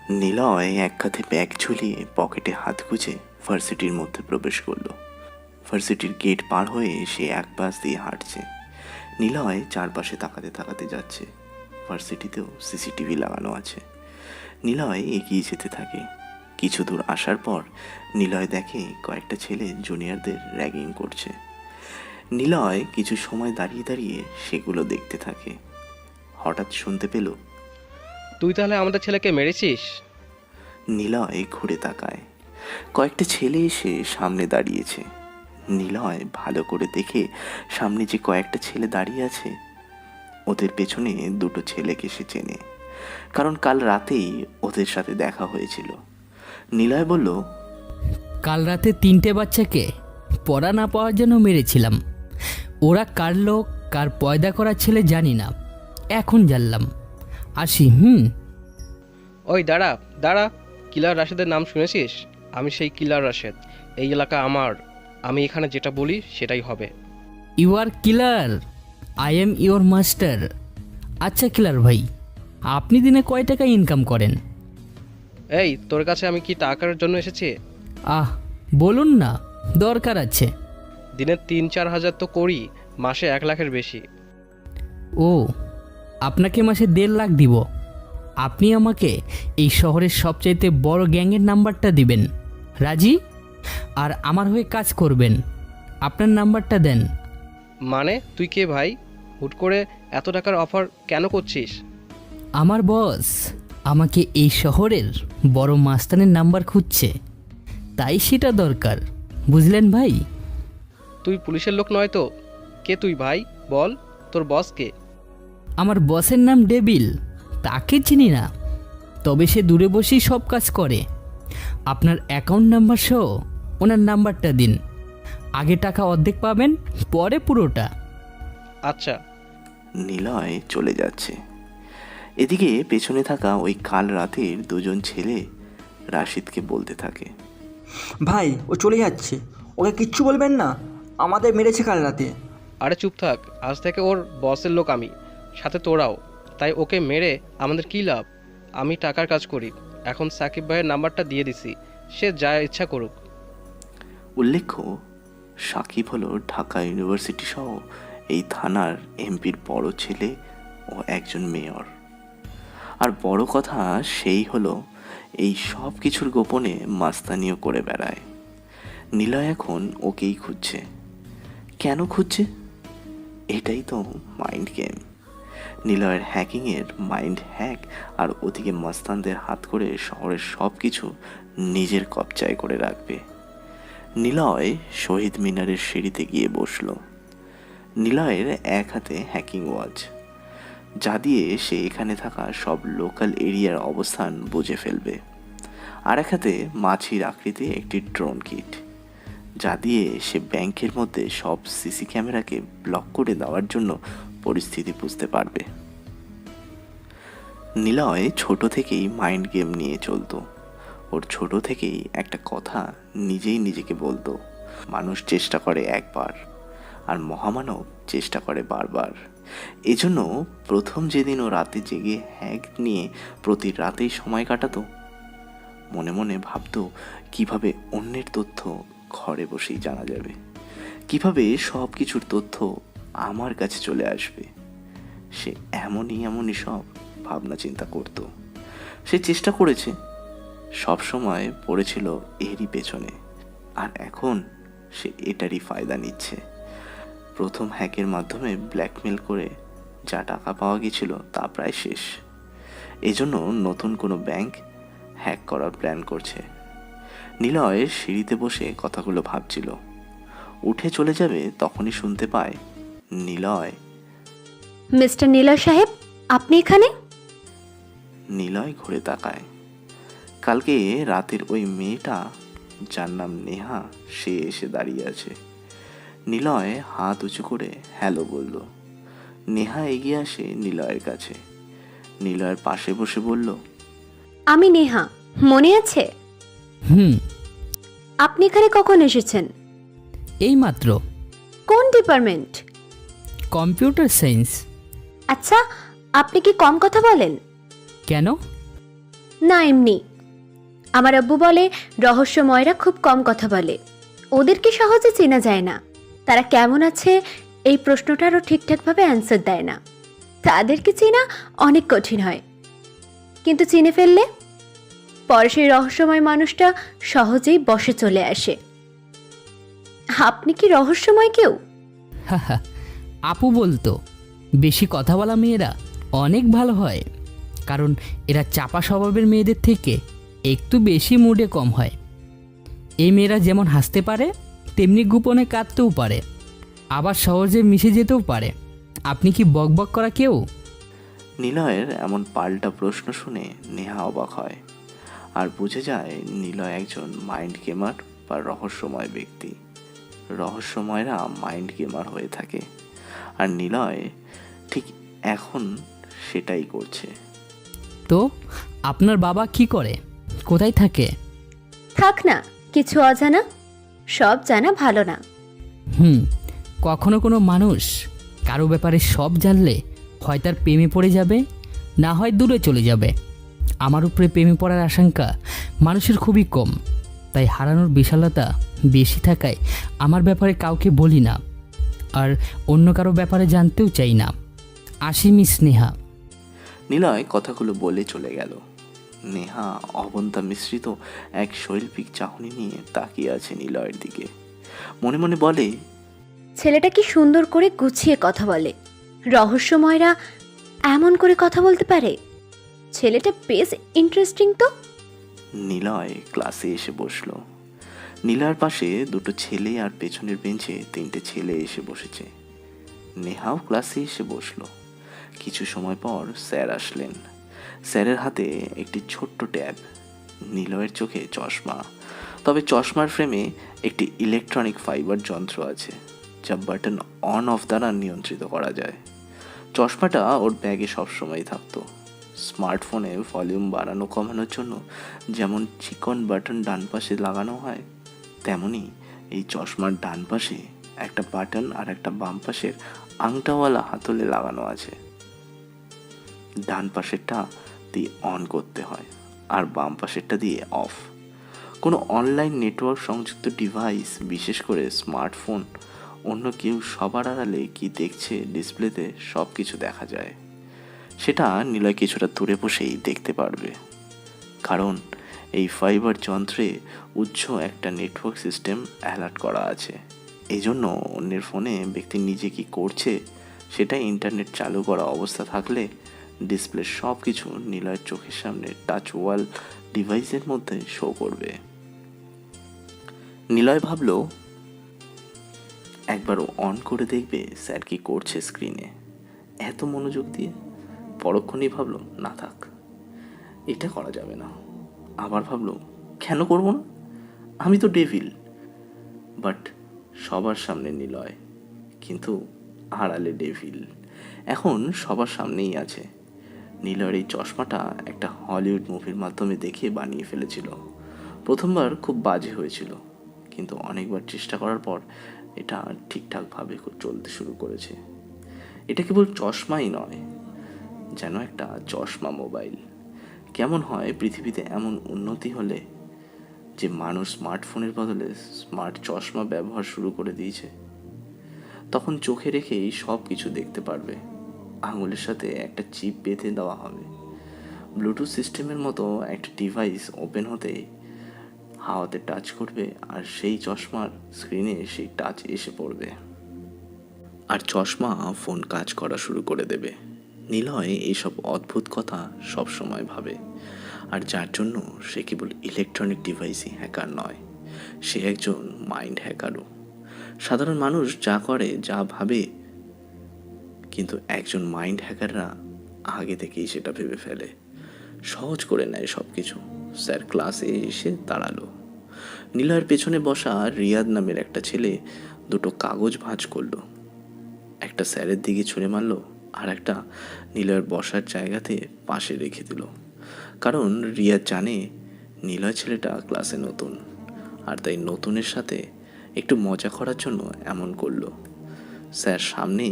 নিলয় এক কাঁধে ব্যাগ ঝুলিয়ে পকেটে হাত গুজে ভার্সিটির মধ্যে প্রবেশ করলো। ভার্সিটির গেট পার হয়ে সে এক পাশ দিয়ে হাঁটছে। নিলয় চারপাশে তাকাতে তাকাতে যাচ্ছে। ভার্সিটিতেও সিসিটিভি লাগানো আছে। নিলয় এগিয়ে যেতে থাকে। কিছু দূর আসার পর নিলয় দেখে কয়েকটা ছেলে জুনিয়রদের র্যাগিং করছে। নিলয় কিছু সময় দাঁড়িয়ে দাঁড়িয়ে সেগুলো দেখতে থাকে। হঠাৎ শুনতে পেল, তুই তাহলে আমাদের ছেলেকে মেরেছিস? নিলয় ঘুরে তাকায়। কয়েকটা ছেলে এসে সামনে দাঁড়িয়েছে। নিলয় ভালো করে দেখে সামনে যে কয়েকটা ছেলে দাঁড়িয়ে আছে ওদের পেছনে দুটো ছেলেকে সে চেনে, কারণ কাল রাতেই ওদের সাথে দেখা হয়েছিল। নিলয় বলল, কাল রাতে 3টে বাচ্চাকে পড়া না পাওয়ার জন্য মেরেছিলাম। ওরা কার লোক, কার পয়দা করা ছেলে জানি না, এখন জানলাম। আসি। ওই দাঁড়া দাঁড়া, কিলার রাশেদের নাম শুনেছিস? আমি সেই কিলার রাশেদ। এই এলাকা আমার। আমি এখানে যেটা বলি সেটাই হবে। You are killer, I am your master. আচ্ছা কিলার ভাই, আপনি দিনে কয় টাকা ইনকাম করেন? এই, তোর কাছে আমি কি টাকার জন্য এসেছি? আহ, বলুন না, দরকার আছে। দিনে 3-4 হাজার তো করি, মাসে 1 লাখের বেশি। ও, আপনাকে মাসে 1.5 লাখ দিব। আপনি আমাকে এই শহরের সবচাইতে বড় গ্যাংয়ের নাম্বারটা দিবেন, রাজি? আর আমার হয়ে কাজ করবেন। আপনার নাম্বারটা দেন। মানে তুই কে ভাই? হুট করে এত টাকার অফার কেন করছিস? আমার বস আমাকে এই শহরের বড় মাস্তানের নাম্বার খুঁজছে, তাই সেটা দরকার, বুঝলেন ভাই? তুই পুলিশের লোক নয় তো? কে তুই ভাই? বল, তোর বস কে? আমার বসের নাম ডেভিল, তাকে চিনি না, তবে সে দূরে বসেই সব কাজ করে। আপনার অ্যাকাউন্ট নাম্বার সহ ওনার নাম্বারটা দিন। আগে টাকা অর্ধেক পাবেন, পরে পুরোটা। আচ্ছা। নিলয় চলে যাচ্ছে। এদিকে পেছনে থাকা ওই কাল রাতের দুজন ছেলে রাশিদকে বলতে থাকে, ভাই ও চলে যাচ্ছে, ওকে কিচ্ছু বলবেন না, আমাদের মেরেছে কাল রাতে। আরে চুপ থাক, আজ থেকে ওর বসের লোক আমি, সাথে তোরাও। তাই ওকে মেরে আমাদের কী লাভ? আমি টাকার কাজ করি। এখন সাকিব ভাইয়ের নাম্বারটা দিয়ে দিছি, সে যা ইচ্ছা করুক। উল্লেখ্য, সাকিব হলো ঢাকা ইউনিভার্সিটি সহ এই থানার এমপির বড় ছেলে ও একজন মেয়র। আর বড় কথা সেই হলো এই সব কিছুর গোপনে মাস্তানিও করে বেড়ায়। নিলয় এখন ওকেই খুঁজছে। কেন খুঁজছে? এটাই তো মাইন্ড গেম। নিলয়ের হ্যাকিংয়ের মাইন্ড হ্যাক, আর ওদিকে মাস্তানদের হাত করে শহরের সব কিছু নিজের কবজায় করে রাখবে। নিলয় শহীদ মিনারের সিঁড়িতে গিয়ে বসল। নিলয়ের এক হাতে হ্যাকিং ওয়াচ, যা দিয়ে সে এখানে থাকা সব লোকাল এরিয়ার অবস্থান বুঝে ফেলবে। আর এক হাতে মাছির আকৃতি একটি ড্রোন কিট, যা দিয়ে সে ব্যাংকের মধ্যে সব সিসি ক্যামেরাকে ব্লক করে দেওয়ার জন্য পরিস্থিতি বুঝতে পারবে। নিলয় ছোট থেকেই মাইন্ড গেম নিয়ে চলতো। ওর ছোট থেকেই একটা কথা নিজেই নিজেকে বলতো, মানুষ চেষ্টা করে একবার, আর মহামানব চেষ্টা করে বারবার। এজন্য প্রথম যেদিন ও রাতে জেগে হ্যাক নিয়ে প্রতি রাতেই সময় কাটাতো, মনে মনে ভাবতো কিভাবে অন্যের তথ্য ঘরে বসেই জানা যাবে, কিভাবে সব কিছুর তথ্য আমার কাছে চলে আসবে। সে এমনই সব ভাবনা চিন্তা করত। সে চেষ্টা করেছে, সব সময় পড়েছিল এরই পেছনে, আর এখন সে এটারই ফায়দা নিচ্ছে। প্রথম হ্যাকের মাধ্যমে ব্ল্যাকমেল করে যা টাকা পাওয়া গেছিল তা প্রায় শেষ। এজন্য নতুন কোনো ব্যাংক হ্যাক করার প্ল্যান করছে। নিলয় সিঁড়িতে বসে কথাগুলো ভাবছিল। উঠে চলে যাবে তখনই শুনতে পায়, নিলয়। মিস্টার নিলয় সাহেব, আপনি এখানে? নিলয় ঘুরে তাকায়। কালকে রাতের ওই মেয়েটা, যার নাম নেহা, সে এসে দাঁড়িয়ে আছে। নিলয় হাত উঁচু করে হ্যালো বলল। নেহা এগিয়ে আসে নিলয়ের কাছে। নিলয়ের পাশে বসে বলল, আমি নেহা, মনে আছে? আপনি এখানে কখন এসেছেন? এই মাত্র। কোন ডিপার্টমেন্ট? না, এমনি। আমার আব্বু বলে রহস্যময়রা খুব কম কথা বলে, ওদেরকে সহজে চেনা যায় না। তারা কেমন আছে এই প্রশ্নটারও ঠিকঠাকভাবে অ্যান্সার দেয় না। তাদেরকে চেনা অনেক কঠিন হয়, কিন্তু চিনে ফেললে পরে সেই রহস্যময় মানুষটা সহজেই বশে চলে আসে। আপনি কি রহস্যময় কেউ? হাহা, আপু বলতো বেশি কথা বলা মেয়েরা অনেক ভালো হয়, কারণ এরা চাপা স্বভাবের মেয়েদের থেকে একটু বেশি মুডে কম হয়। এই মেয়েরা যেমন হাসতে পারে তেমনি গোপনে কাঁদতেও পারে, আবার সহজে মিশে যেতেও পারে। আপনি কি বকবক করা কেউ? নিলয়ের এমন পাল্টা প্রশ্ন শুনে নেহা অবাক হয় আর বুঝে যায় নিলয় একজন মাইন্ড গেমার বা রহস্যময় ব্যক্তি। রহস্যময়রা মাইন্ড গেমার হয়ে থাকে, আর নিলয় ঠিক এখন সেটাই করছে। তো আপনার বাবা কি করে, কোথায় থাকে? থাক না, কিছু অজানা, সব জানা ভালো না। কখনো কোনো মানুষ কারো ব্যাপারে সব জানলে হয় তার প্রেমে পড়ে যাবে, না হয় দূরে চলে যাবে। আমার উপরে প্রেমে পড়ার আশঙ্কা মানুষের খুবই কম, তাই হারানোর বিশালতা বেশি থাকায় আমার ব্যাপারে কাউকে বলি না, আর অন্য কারো ব্যাপারে জানতেও চাই না। আসি মিস নেহা। নিলয় কথাগুলো বলে চলে গেল। নেহা অবন্তা মিশ্রিত এক শৈল্পিক চাহনি নিয়ে তাকিয়ে আছে নিলয়ের দিকে। মনে মনে বলে, ছেলেটা কি সুন্দর করে গুছিয়ে কথা বলে। রহস্যময়রা এমন করে কথা বলতে পারে? ছেলেটা বেশ ইন্টারেস্টিং তো। নিলয় ক্লাসে এসে বসলো। নীলার পাশে দুটো ছেলে আর পেছনের বেঞ্চে তিনটে ছেলে এসে বসেছে। নেহাও ক্লাসে এসে বসলো। কিছু সময় পর স্যার আসলেন। স্যারের হাতে একটি ছোট্ট ট্যাব, নিলয়ের চোখে চশমা, তবে চশমার ফ্রেমে একটি ইলেকট্রনিক ফাইবার যন্ত্র আছে যা বাটন অন অফ দ্বারা নিয়ন্ত্রিত করা যায়। চশমাটা ওর ব্যাগে সবসময় থাকতো। স্মার্টফোনে ভলিউম বাড়ানো কমানোর জন্য যেমন চিকন বাটন ডান পাশে লাগানো হয়, তেমনি এই চশমার ডান পাশে একটা বাটন আর একটা বাম পাশের আংটাওয়ালা হাতলে লাগানো আছে। ডান পাশেরটা দিয়ে অন করতে হয় আর বাম পাশেরটা দিয়ে অফ। কোনো অনলাইন নেটওয়ার্ক সংযুক্ত ডিভাইস, বিশেষ করে স্মার্টফোন, অন্য কেউ সবার আড়ালে কি দেখছে ডিসপ্লেতে সব কিছু দেখা যায়। সেটা নিলয় কিছুটা দূরে বসেই দেখতে পারবে, কারণ এই ফাইবার যন্ত্রে উচ্চ একটা নেটওয়ার্ক সিস্টেম অ্যালার্ট করা আছে। এই জন্য অন্যের ফোনে ব্যক্তি নিজে কি করছে সেটা ইন্টারনেট চালু করা অবস্থা থাকলে ডিসপ্লে সব কিছু নিলয়ের চোখের সামনে টাচ ওয়াল ডিভাইসের মধ্যে শো করবে। নিলয় ভাবলো একবার অন করে দেখবে স্যার কি করছে স্ক্রিনে। এত মনোযোগ দিয়ে পরক্ষণেই ভাবলো না থাক, এটা করা যাবে না। আবার ভাবলো কেন করবো না, আমি তো ডেভিল। বাট সবার সামনে নিলয়, কিন্তু আড়ালে ডেভিল। এখন সবার সামনেই আছে। নিলয়ের এই চশমাটা একটা হলিউড মুভির মাধ্যমে দেখে বানিয়ে ফেলেছিল। প্রথমবার খুব বাজে হয়েছিল, কিন্তু অনেকবার চেষ্টা করার পর এটা ঠিকঠাকভাবে চলতে শুরু করেছে। এটা কেবল চশমাই নয়, যেন একটা চশমা মোবাইল। কেমন হয় পৃথিবীতে এমন উন্নতি হলে যে মানুষ স্মার্টফোনের বদলে স্মার্ট চশমা ব্যবহার শুরু করে দিয়েছে। তখন চোখে রেখেই সব কিছু দেখতে পারবে। আঙুলের সাথে একটা চিপ বেঁধে দেওয়া হবে। ব্লুটুথ সিস্টেমের মতো একটা ডিভাইস ওপেন হতেই হাওয়াতে টাচ করবে আর সেই চশমার স্ক্রিনে সেই টাচ এসে পড়বে, আর চশমা ফোন কাজ করা শুরু করে দেবে। নিলয় এইসব অদ্ভুত কথা সব সময় ভাবে, আর যার জন্য সে কেবল ইলেকট্রনিক ডিভাইসই হ্যাকার নয়, সে একজন মাইন্ড হ্যাকারও। সাধারণ মানুষ যা করে, যা ভাবে, কিন্তু একজন মাইন্ড হ্যাকাররা আগে থেকেই সেটা ভেবে ফেলে, সহজ করে নেয় সব কিছু। স্যার ক্লাসে এসে দাঁড়ালো। নিলয়ের পেছনে বসা রিয়াদ নামের একটা ছেলে দুটো কাগজ ভাঁজ করলো, একটা স্যারের দিকে ছুঁড়ে মারলো আর একটা নিলয়ের বসার জায়গাতে পাশে রেখে দিল। কারণ রিয়াদ জানে নিলয় ছেলেটা ক্লাসে নতুন, আর তাই নতুনের সাথে একটু মজা করার জন্য এমন করলো। স্যার সামনে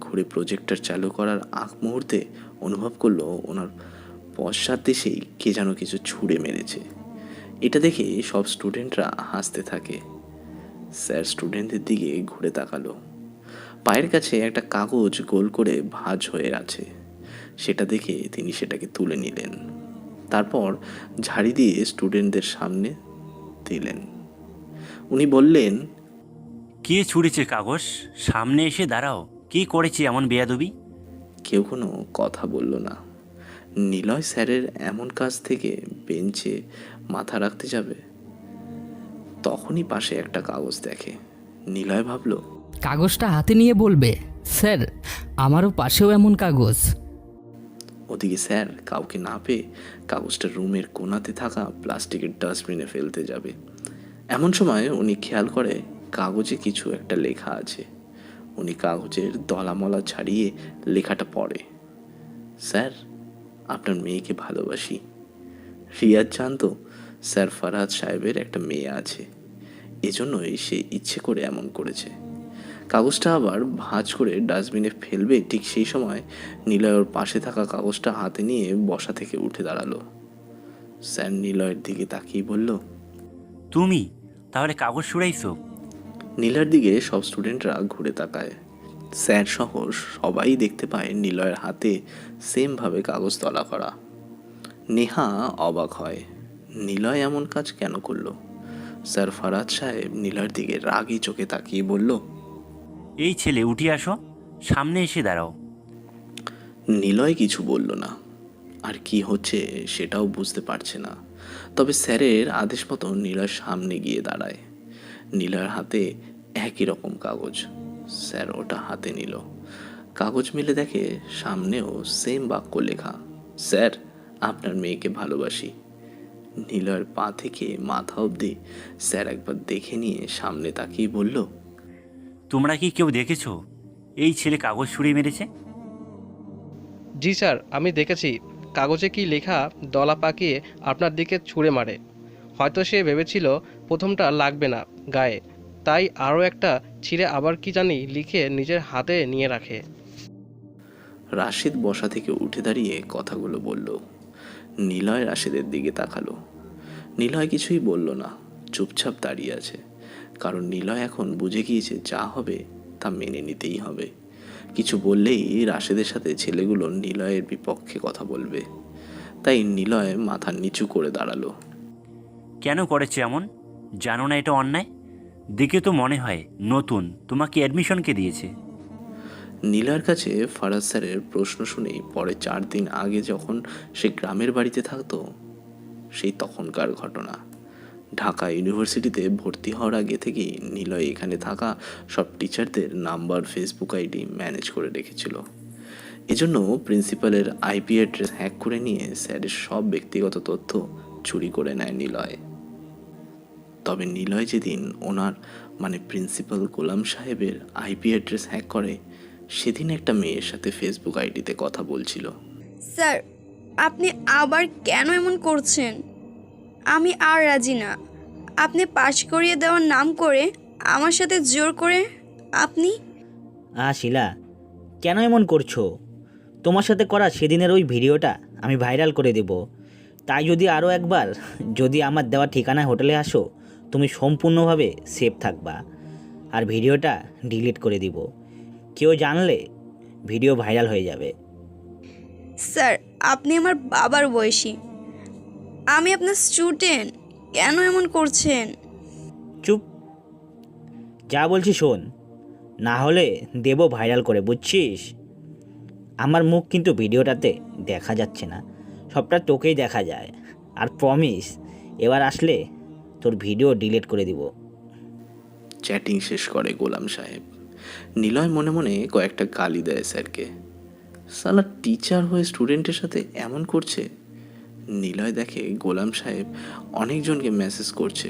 ঘুরে প্রজেক্টর চালু করার আগ মুহূর্তে অনুভব করলো ওনার পশ্চাৎ দেশেই কে যেন কিছু ছুঁড়ে মেরেছে। এটা দেখে সব স্টুডেন্টরা হাসতে থাকে। স্যার স্টুডেন্টদের দিকে ঘুরে তাকালো। পায়ের কাছে একটা কাগজ গোল করে ভাঁজ হয়ে আছে। সেটা দেখে তিনি সেটাকে তুলে নিলেন। তারপর ঝাড়ি দিয়ে স্টুডেন্টদের সামনে দিলেন। উনি বললেন, কে ছুঁড়েছে কাগজ? সামনে এসে দাঁড়াও। কি করেছে এমন বেয়াদবি? কেউ কোনো কথা বলল না। নিলয় স্যারের এমন কাজ থেকে বেঞ্চে মাথা রাখতে যাবে, তখনই পাশে একটা কাগজ দেখে। নিলয় ভাবল, কাগজটা হাতে নিয়ে বলবে, স্যার আমারও পাশেও এমন কাগজ। ওদিকে স্যার কাউকে না পেয়ে কাগজটা রুমের কোণাতে থাকা প্লাস্টিকের ডাস্টবিনে ফেলতে যাবে। এমন সময় উনি খেয়াল করে কাগজে কিছু একটা লেখা আছে। উনি কাগজের দলামলা ছাড়িয়ে লেখাটা পড়ে, স্যার আপনার মেয়েকে ভালোবাসি। রিয়াজ জানতো স্যার ফারহাদ সাহেবের একটা মেয়ে আছে, এজন্যই সে ইচ্ছে করে এমন করেছে। কাগজটা আবার ভাঁজ করে ডাস্টবিনে ফেলবে, ঠিক সেই সময় নিলয় ওর পাশে থাকা কাগজটা হাতে নিয়ে বসা থেকে উঠে দাঁড়ালো। স্যার নিলয়ের দিকে তাকিয়ে বলল, তুমি তাহলে কাগজ ছুঁড়াইছো? নিলয়ের দিকে সব স্টুডেন্টরা ঘুরে তাকায়। স্যার সহ সবাই দেখতে পায় নিলয়ের হাতে সেমভাবে কাগজ তলা করা। নেহা অবাক হয়, নিলয় এমন কাজ কেন করলো? স্যার ফারহাদ সাহেব নিলয়ের দিকে রাগী চোখে তাকিয়ে বলল, এই ছেলে উঠে আসো, সামনে এসে দাঁড়াও। নিলয় কিছু বলল না, আর কি হচ্ছে সেটাও বুঝতে পারছে না। তবে স্যারের আদেশ মতো নিলয় সামনে গিয়ে দাঁড়ায়। নিলয়ের হাতে একই রকম কাগজ। স্যার ওটা হাতে নিল। কাগজ মেলে দেখে সামনেও সেম বাক্য লেখা, স্যার আপনার মেয়েকে ভালোবাসি। নিলয়ের পা থেকে মাথা অবধি স্যার একবার দেখে নিয়ে সামনে তাকিয়ে বলল, তোমরা কি কেউ দেখেছো এই ছেলে কাগজ ছুঁড়ে মেরেছে? জি স্যার, আমি দেখেছি। কাগজে কি লেখা দলা পাকিয়ে আপনার দিকে ছুঁড়ে মারে। হয়তো সে ভেবেছিল প্রথমটা লাগবে না গায়ে, তাই আরও একটা ছিঁড়ে আবার কি জানি লিখে নিজের হাতে নিয়ে রাখে। রাশিদ বসা থেকে উঠে দাঁড়িয়ে কথাগুলো বলল। নিলয় রাশিদের দিকে তাকালো। নিলয় কিছুই বলল না, চুপচাপ দাঁড়িয়ে আছে। কারণ নিলয় এখন বুঝে গিয়েছে যা হবে তা মেনে নিতেই হবে। কিছু বললেই রাশিদের সাথে ছেলেগুলো নিলয়ের বিপক্ষে কথা বলবে। তাই নিলয় মাথা নিচু করে দাঁড়ালো। কেন করেছে এমন? জানো না এটা অন্যায়? দেখে তো মনে হয় নতুন। তোমাকে অ্যাডমিশনকে দিয়েছে। নিলয়ের কাছে ফারাজ স্যারের প্রশ্ন শুনেই পরে 4 দিন আগে যখন সে গ্রামের বাড়িতে থাকতো, সেই তখনকার ঘটনা। ঢাকা ইউনিভার্সিটিতে ভর্তি হওয়ার আগে থেকেই নিলয় এখানে থাকা সব টিচারদের নাম্বার, ফেসবুক আইডি ম্যানেজ করে রেখেছিল। এজন্য প্রিন্সিপালের আইপি অ্যাড্রেস হ্যাক করে নিয়ে স্যারের সব ব্যক্তিগত তথ্য চুরি করে নেয় নিলয়। তবে নিলয় যেদিন ওনার মানে প্রিন্সিপাল গোলাম সাহেবের আইপি অ্যাড্রেস হ্যাক করে, সেদিন একটা মেয়ের সাথে ফেসবুক আইডিতে কথা বলছিল। স্যার, আপনি আবার কেন এমন করছেন? আমি আর রাজি না। আপনি পাশ করিয়ে দেওয়ার নাম করে আমার সাথে জোর করে আপনি। শিলা, কেন এমন করছো? তোমার সাথে করা সেদিনের ওই ভিডিওটা আমি ভাইরাল করে দেব। তাই যদি আরও একবার যদি আমার দেওয়া ঠিকানায় হোটেলে আসো, তুমি সম্পূর্ণভাবে সেফ থাকবা। আর ভিডিওটা ডিলিট করে দিব। কেউ জানলে ভিডিও ভাইরাল হয়ে যাবে। স্যার, আপনি আমার বাবার বয়সী। আমি আপনার স্টুডেন্ট। কেন এমন করছেন? চুপ, যা বলছি শোন, না হলে দেব ভাইরাল করে, বুঝছিস? আমার মুখ কিন্তু ভিডিওটাতে দেখা যাচ্ছে না, সবটা তোকেই দেখা যায়। আর প্রমিস, এবার আসলে তোর ভিডিও ডিলিট করে দিব। চ্যাটিং শেষ করে গোলাম সাহেব। নিলয় মনে মনে কয়েকটা গালি দেয় স্যারকে। সালা টিচার হয়ে স্টুডেন্টের সাথে এমন করছে। নিলয় দেখে গোলাম সাহেব অনেকজনকে মেসেজ করছে।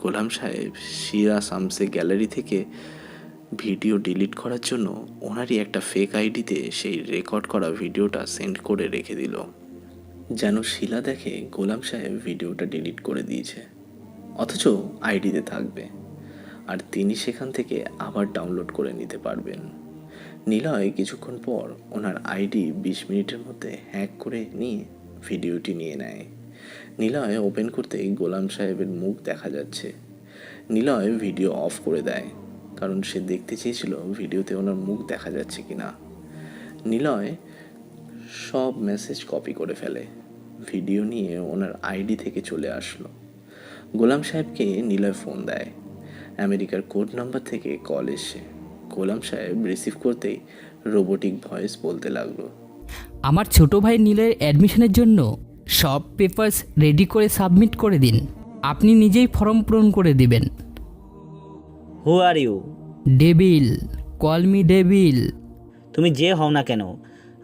গোলাম সাহেব শিরা শামসে গ্যালারি থেকে ভিডিও ডিলিট করার জন্য ওনারই একটা ফেক আইডিতে সেই রেকর্ড করা ভিডিওটা সেন্ড করে রেখে দিল। যেন শিলা দেখে গোলাম সাহেব ভিডিওটা ডিলিট করে দিয়েছে, অথচ আইডিতে থাকবে, আর তিনি সেখান থেকে আবার ডাউনলোড করে নিতে পারবেন। নিলয় কিছুক্ষণ পর ওনার আইডি 20 মিনিটের মধ্যে হ্যাক করে নিয়ে ভিডিওটি নিয়ে নেয়। নিলয় ওপেন করতেই গোলাম সাহেবের মুখ দেখা যাচ্ছে। নিলয় ভিডিও অফ করে দেয়, কারণ সে দেখতে চেয়েছিল ভিডিওতে ওনার মুখ দেখা যাচ্ছে কিনা। নিলয় সব মেসেজ কপি করে ফেলে। ভিডিও নিয়ে ওনার আইডি থেকে চলে আসলো। গোলাম সাহেবকে নিলয় ফোন দেয়। আমেরিকার কোড নাম্বার থেকে কল এসে গোলাম সাহেব রিসিভ করতেই রোবোটিক ভয়েস বলতে লাগলো, আমার ছোট ভাই নীলের অ্যাডমিশনের জন্য সব পেপারস রেডি করে সাবমিট করে দিন। আপনি নিজেই ফর্ম পূরণ করে দিবেন। Who are you? Devil, call me devil. তুমি যে হও না কেন,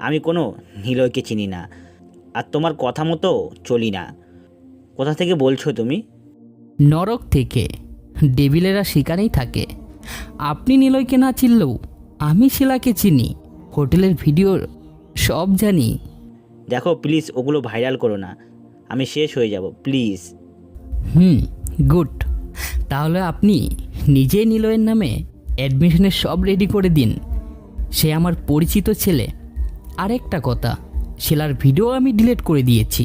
আমি কোনো নিলয়কে চিনি না, আর তোমার কথা মতো চলি না। কোথা থেকে বলছো তুমি? নরক থেকে। ডেভিলেরা সেখানেই থাকে। আপনি নিলয়কে না চিনলেও আমি শিলাকে চিনি। হোটেলের ভিডিও সব জানি। দেখো প্লিজ, ওগুলো ভাইরাল করো না, আমি শেষ হয়ে যাব প্লিজ। গুড। তাহলে আপনি নিজেই নিলয়ের নামে অ্যাডমিশনের সব রেডি করে দিন। সে আমার পরিচিত ছেলে। আরেকটা কথা, শিলার ভিডিও আমি ডিলিট করে দিয়েছি,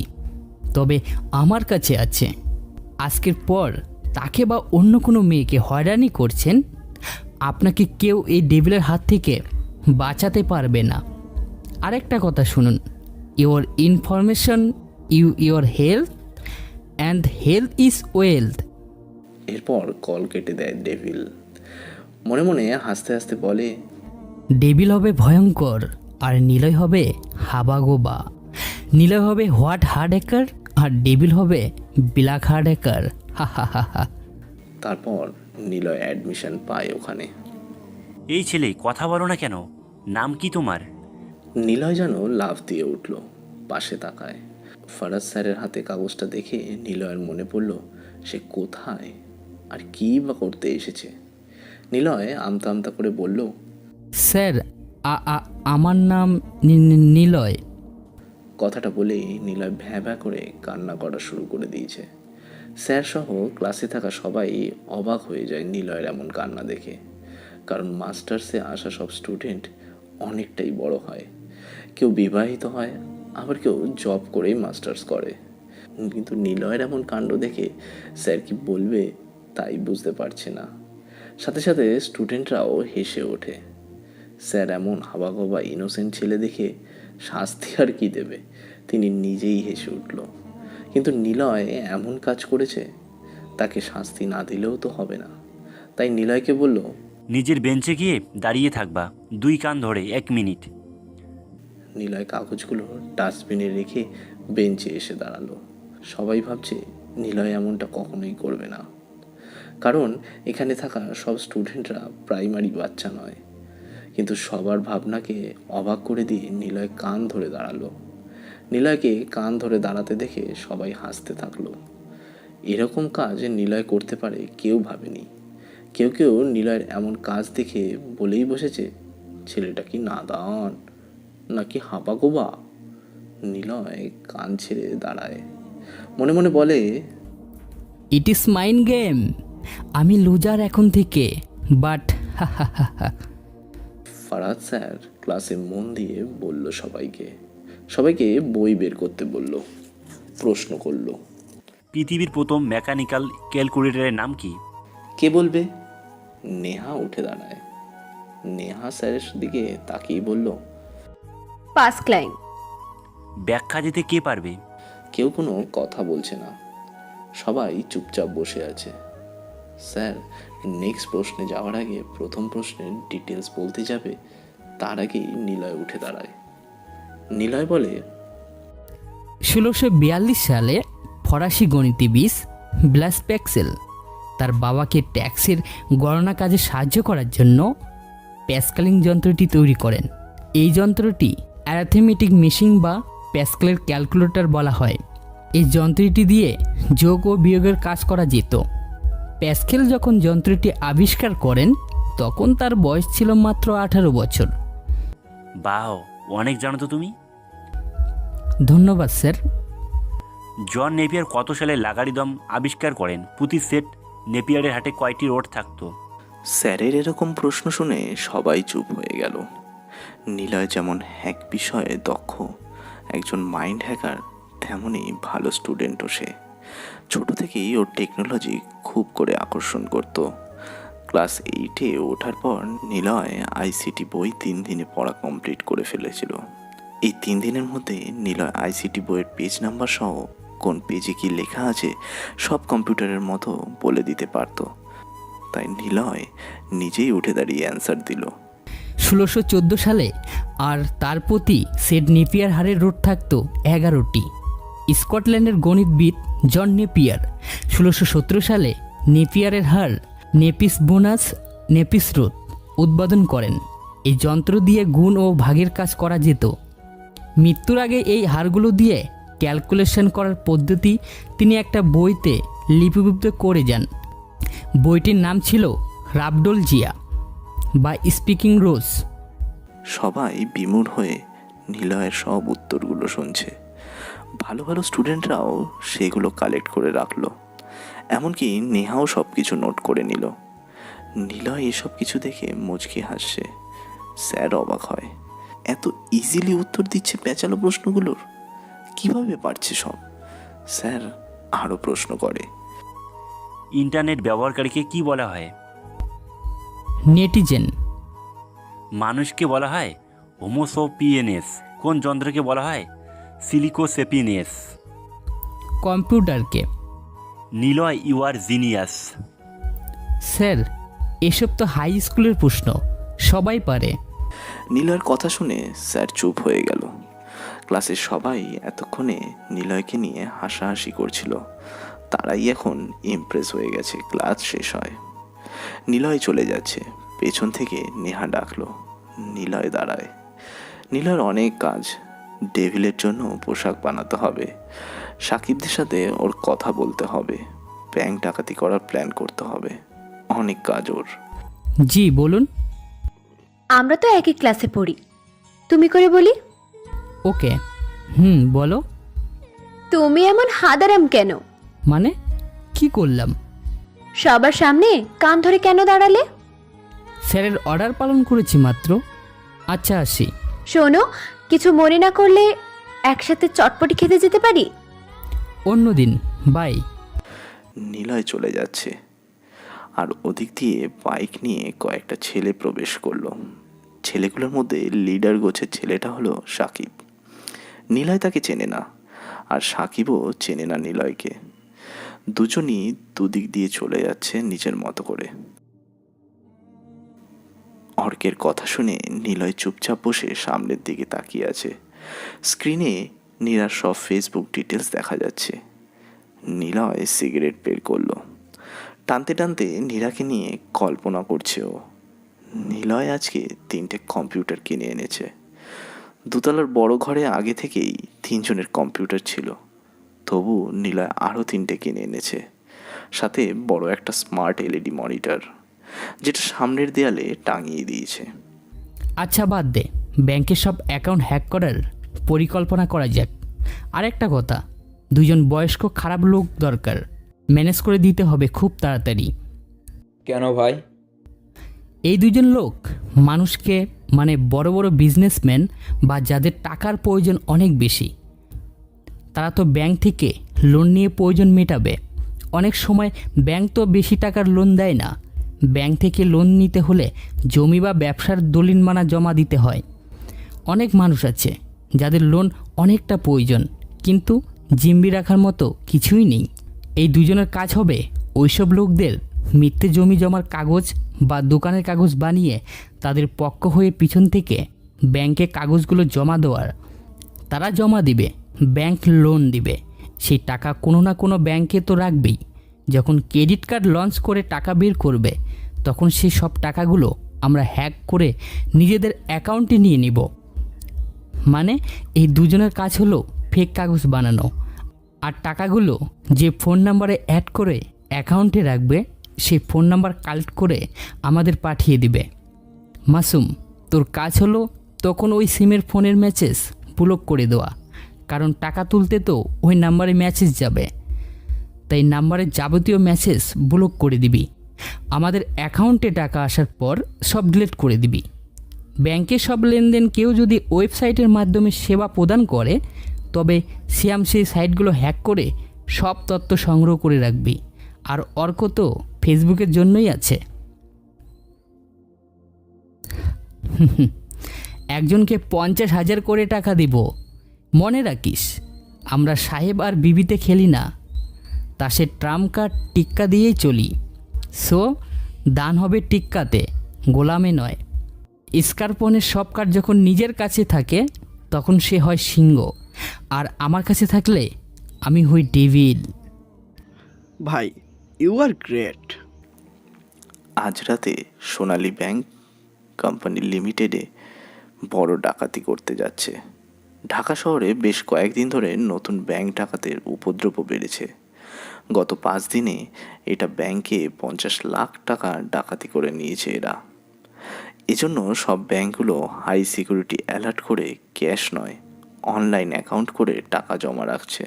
তবে আমার কাছে আছে। আজকের পর তাকে বা অন্য কোনো মেয়েকে হয়রানি করছেন, আপনাকে কেউ এই ডেভিলের হাত থেকে বাঁচাতে পারবে না। আরেকটা কথা শুনুন, your information your health, and health is wealth. এরপর কল কেটে দেয় ডেভিল। মনে মনে হাসতে হাসতে বলে, ডেভিল হবে ভয়ঙ্কর আর নিলয় হবে হাবাগোবা। নিলয় হবে হোয়াট হার্ড একার আর ডেভিল হবে ব্ল্যাক হার্ড একার। হা হা হা হা। তারপর নিলয় অ্যাডমিশন পায় ওখানে। এই ছেলে, কথা বলো না কেন? নাম কি তোমার? নিলয় যেন লাফ দিয়ে উঠল, পাশে তাকায়। ফারাজ স্যারের হাতে কাগজটা দেখে নিলয়ের মনে পড়ল সে কোথায় আর কী বা করতে এসেছে। নিলয় আমতা আমতা করে বলল, স্যার, আমার নাম নিলয়। কথাটা বলেই নিলয় ভ্যাঁ ভ্যাঁ করে কান্না করা শুরু করে দিয়েছে। স্যার সহ ক্লাসে থাকা সবাই অবাক হয়ে যায় নিলয়ের এমন কান্না দেখে, কারণ মাস্টার্সে আসা সব স্টুডেন্ট অনেকটাই বড় হয়। কেউ বিবাহিত হয়, আবার কেউ জব করেই মাস্টার্স করে। কিন্তু নিলয়ের এমন কাণ্ড দেখে স্যার কি বলবে তাই বুঝতে পারছে না। সাথে সাথে স্টুডেন্টরাও হেসে ওঠে। স্যার এমন হাবাগোবা ইনোসেন্ট ছেলে দেখে শাস্তি আর কি দেবে, তিনি নিজেই হেসে উঠল। কিন্তু নিলয় এমন কাজ করেছে, তাকে শাস্তি না দিলেও তো হবে না। তাই নিলয়কে বলল, নিজের বেঞ্চে গিয়ে দাঁড়িয়ে থাকবা, 2 কান ধরে 1 মিনিট। নিলয় কাগজগুলো ডাস্টবিনে রেখে বেঞ্চে এসে দাঁড়ালো। সবাই ভাবছে নিলয় এমনটা কখনোই করবে না, কারণ এখানে থাকা সব স্টুডেন্টরা প্রাইমারি বাচ্চা নয়। কিন্তু সবার ভাবনাকে অবাক করে দিয়ে নিলয় কান ধরে দাঁড়ালো। নিলয়কে কান ধরে দাঁড়াতে দেখে সবাই হাসতে থাকলো। এরকম কাজ নিলয় করতে পারে কেউ ভাবেনি। কেউ কেউ নিলয়ের এমন কাজ দেখে বলেই বসেছে, ছেলেটা কি নাদান নাকি হাঁপাগোবা। নিলয় কান ছেড়ে দাঁড়ায়, মনে মনে বলে, ইট ইজ মাইন্ড গেম। আমি লুজার এখন থেকে, বাট হা হা হা হা। ফারাদ স্যার ক্লাসে মন দিয়ে বলল সবাইকে বই বের করতে বলল, প্রশ্ন করলো, পৃথিবীর প্রথম মেকানিক্যাল ক্যালকুলেটরের নাম কি? কে বলবে? নেহা উঠে দাঁড়ায়। নেহা স্যারের দিকে তাকিয়ে বলল, ফার্স্ট লাইন। ব্যাখ্যা দিতে কে পারবে? কেউ কোনো কথা বলছে না, সবাই চুপচাপ বসে আছে। স্যার নেক্সট প্রশ্নে যাওয়ার আগে প্রথম প্রশ্নের ডিটেলস বলতে যাবে, তার আগেই নিলয় উঠে দাঁড়ায়। নিলয় বলে, 1642 সালে ফরাসি গণিতবিদ ব্লাস প্যাক্সেল তার বাবাকে ট্যাক্সের গণনা কাজে সাহায্য করার জন্য প্যাসকেলিং যন্ত্রটি তৈরি করেন। এই যন্ত্রটি অ্যারিথমেটিক মেশিন বা প্যাসকেলের ক্যালকুলেটর বলা হয়। এই যন্ত্রটি দিয়ে যোগ ও বিয়োগের কাজ করা যেত। প্যাসকেল যখন যন্ত্রটি আবিষ্কার করেন তখন তার বয়স ছিল মাত্র 18 বছর। বাহ, অনেক জানো তো তুমি। ধন্যবাদ স্যার। জন নেপিয়ার কত সালে লাগারিদম আবিষ্কার করেন? প্রতি সেট নেপিয়ারের হাটে কয়টি রোড থাকতো? স্যারের এরকম প্রশ্ন শুনে সবাই চুপ হয়ে গেল। নিলয় যেমন হ্যাক বিষয়ে দক্ষ, একজন মাইন্ড হ্যাকার তেমনই ভালো স্টুডেন্টও সে। ছোট থেকেই ওর টেকনোলজি খুব করে আকর্ষণ করত। ক্লাস 8-এ ওঠার পর নিলয় আইসিটি বই 3 দিনে পড়া কমপ্লিট করে ফেলেছিল। এই 3 দিনের মধ্যে নিলয় আইসিটি বইয়ের পেজ নাম্বার সহ কোন পেজে কি লেখা আছে সব কম্পিউটারের মতো বলে দিতে পারত। তাই নিলয় নিজেই উঠে দাঁড়িয়ে অ্যান্সার দিল। 1614 সালে আর তার প্রতি সেড নেপিয়ার হারের রোড থাকতো 11টি। স্কটল্যান্ডের গণিতবিদ জন নেপিয়ার 1617 সালে নেপিয়ারের হার নেপিস বোনাস নেপিস রোড উদ্বোধন করেন। এই যন্ত্র দিয়ে গুণ ও ভাগের কাজ করা যেত। মৃত্যুর আগে এই হারগুলো দিয়ে ক্যালকুলেশন করার পদ্ধতি তিনি একটা বইতে লিপিবদ্ধ করে যান। বইটির নাম ছিল রাবডোল জিয়া বা স্পিকিং রোজ। সবাই বিমূঢ় হয়ে নিলয়ের সব উত্তরগুলো শুনছে। ভালো ভালো স্টুডেন্টরাও সেগুলো কালেক্ট করে রাখলো। এমনকি নেহাও সব কিছু নোট করে নিল। নিলয় এসব কিছু দেখে মুচকি হাসছে। স্যার অবাক হয়, এত ইজিলি উত্তর দিচ্ছে পেঁচালো প্রশ্নগুলোর, কিভাবে পারছে সব? স্যার আরও প্রশ্ন করে, ইন্টারনেট ব্যবহারকারীকে কি বলা হয়? নেটিজেন। মানুষকে বলা হয় হোমোসোপিয়েনেস। কোন যন্ত্রকে বলা হয় সিলিকোসেপিনেস? কম্পিউটারকে। Niloy, you are genius. Sir এসব তো হাই স্কুলের প্রশ্ন, সবাই পারে। নিলয়ের কথা শুনে স্যার চুপ হয়ে গেল। ক্লাসের সবাই এতক্ষণে নিলয়কে নিয়ে হাসাহাসি করছিল। তারাই এখন ইমপ্রেস হয়ে গেছে। ক্লাস শেষ হয়, নিলয় চলে যাচ্ছে। পেছন থেকে নেহা ডাকলো। নিলয় দাঁড়ায়। নিলয়ের অনেক কাজ। ডেভিলের জন্য পোশাক বানাতে হবে, সাকিবদের সাথে ওর কথা বলতে হবে, ব্যাংক ডাকাতি করার প্ল্যান করতে হবে, অনেক কাজ ওর। জি বলুন। আমরা তো একই ক্লাসে পড়ি, তুমি করে বলি। ওকে, বলো। তুমি এমন হাদারাম কেন? মানে কি করলাম? সবার সামনে কান ধরে কেন দাঁড়ালে? স্যারের অর্ডার পালন করেছি মাত্র। আচ্ছা আসি। শোনো, কিছু মনে না করলে একসাথে চটপটি খেতে যেতে পারি। অন্য দিন, বাই। নিলয় চলে যাচ্ছে, আর ওদিক দিয়ে বাইক নিয়ে কয়েকটা ছেলে প্রবেশ করলো। ছেলেগুলোর মধ্যে লিডার গোছের ছেলেটা হলো সাকিব। নিলয় তাকে চেনে না, আর সাকিবও চেনে না নিলয়কে। দুজনই দুদিক দিয়ে চলে যাচ্ছে নিজের মতো করে। অর্কের কথা শুনে নিলয় চুপচাপ বসে সামনের দিকে তাকিয়ে আছে। স্ক্রিনে নীরার সব ফেসবুক ডিটেলস দেখা যাচ্ছে। নিলয় সিগারেট বের করলো। টানতে টানতে নীরাকে নিয়ে কল্পনা করছে ও। নিলয় আজকে 3টে কম্পিউটার কিনে এনেছে। দুতলার বড় ঘরে আগে থেকেই 3 জনের কম্পিউটার ছিল, তবু নিলয় আরও 3টে কিনে এনেছে, সাথে বড় একটা স্মার্ট এলইডি মনিটর, যেটা সামনের দেয়ালে টাঙিয়ে দিয়েছে। আচ্ছা বাদ দে, ব্যাংকের সব অ্যাকাউন্ট হ্যাক করার পরিকল্পনা করা যাক। আর একটা কথা, 2 জন বয়স্ক খারাপ লোক দরকার, ম্যানেজ করে দিতে হবে খুব তাড়াতাড়ি। কেন ভাই? এই 2 জন লোক মানুষকে, মানে বড় বড় বিজনেসম্যান বা যাদের টাকার প্রয়োজন অনেক বেশি, তারা তো ব্যাংক থেকে লোন নিয়ে প্রয়োজন মেটাবে। অনেক সময় ব্যাংক তো বেশি টাকার লোন দেয় না। ব্যাংক থেকে লোন নিতে হলে জমি বা ব্যবসার দলিলমানা জমা দিতে হয়। অনেক মানুষ আছে যাদের লোন অনেকটা প্রয়োজন, কিন্তু জিম্বি রাখার মতো কিছুই নেই। এই 2 জনের কাজ হবে ওইসব লোকদের মিথ্যে জমি জমার কাগজ বা দোকানের কাগজ বানিয়ে তাদের পক্ষ হয়ে পিছন থেকে ব্যাংকে কাগজগুলো জমা দেওয়ার। তারা জমা দিবে, ব্যাংক লোন দিবে, সেই টাকা কোনো না কোনো ব্যাংকে তো রাখবেই। যখন ক্রেডিট কার্ড লঞ্চ করে টাকা বের করবে, তখন সেই সব টাকাগুলো আমরা হ্যাক করে নিজেদের অ্যাকাউন্টে নিয়ে নিব। মানে এই 2 জনের কাজ হলো ফেক কাগজ বানানো, আর টাকাগুলো যে ফোন নাম্বারে অ্যাড করে অ্যাকাউন্টে রাখবে, সেই ফোন নাম্বার কালেক্ট করে আমাদের পাঠিয়ে দিবে। মাসুম, তোর কাজ হলো তখন ওই সিমের ফোনের মেসেজ ব্লক করে দেওয়া, কারণ টাকা তুলতে তো ওই নাম্বারে মেসেজ যাবে। তাই নাম্বারের যাবতীয় মেসেজ ব্লক করে দিবি। আমাদের অ্যাকাউন্টে টাকা আসার পর সব ডিলিট করে দিবি। ব্যাংকের সব লেনদেন কেউ যদি ওয়েবসাইটের মাধ্যমে সেবা প্রদান করে, তবে শ্যাম সেই সাইটগুলো হ্যাক করে সব তথ্য সংগ্রহ করে রাখবি। আর অর্ক তো ফেসবুকের জন্যই আছে। একজনকে 50,000 করে টাকা দিব। মনে রাখিস, আমরা সাহেব আর বিবিতে খেলি না, তা সে ট্রাম্প কার্ড টিক্কা দিয়েই চলি। সো দান হবে টিক্কাতে, গোলামে নয়। স্কারপনের সব কার্ড যখন নিজের কাছে থাকে তখন সে হয় সিংহ, আর আমার কাছে থাকলে আমি হই ডেভিল। ভাই, ইউ আর গ্রেট। আজ রাতে সোনালী ব্যাংক কোম্পানি লিমিটেডে বড় ডাকাতি করতে যাচ্ছে। ঢাকা শহরে বেশ কয়েকদিন ধরে নতুন ব্যাংক ডাকাতের উপদ্রব বেড়েছে। গত 5 দিনে এটা ব্যাংকে 50 লাখ টাকা ডাকাতি করে নিয়েছে এরা। এজন্য সব ব্যাংকগুলো হাই সিকিউরিটি অ্যালার্ট করে ক্যাশ নয়, অনলাইন অ্যাকাউন্ট করে টাকা জমা রাখছে,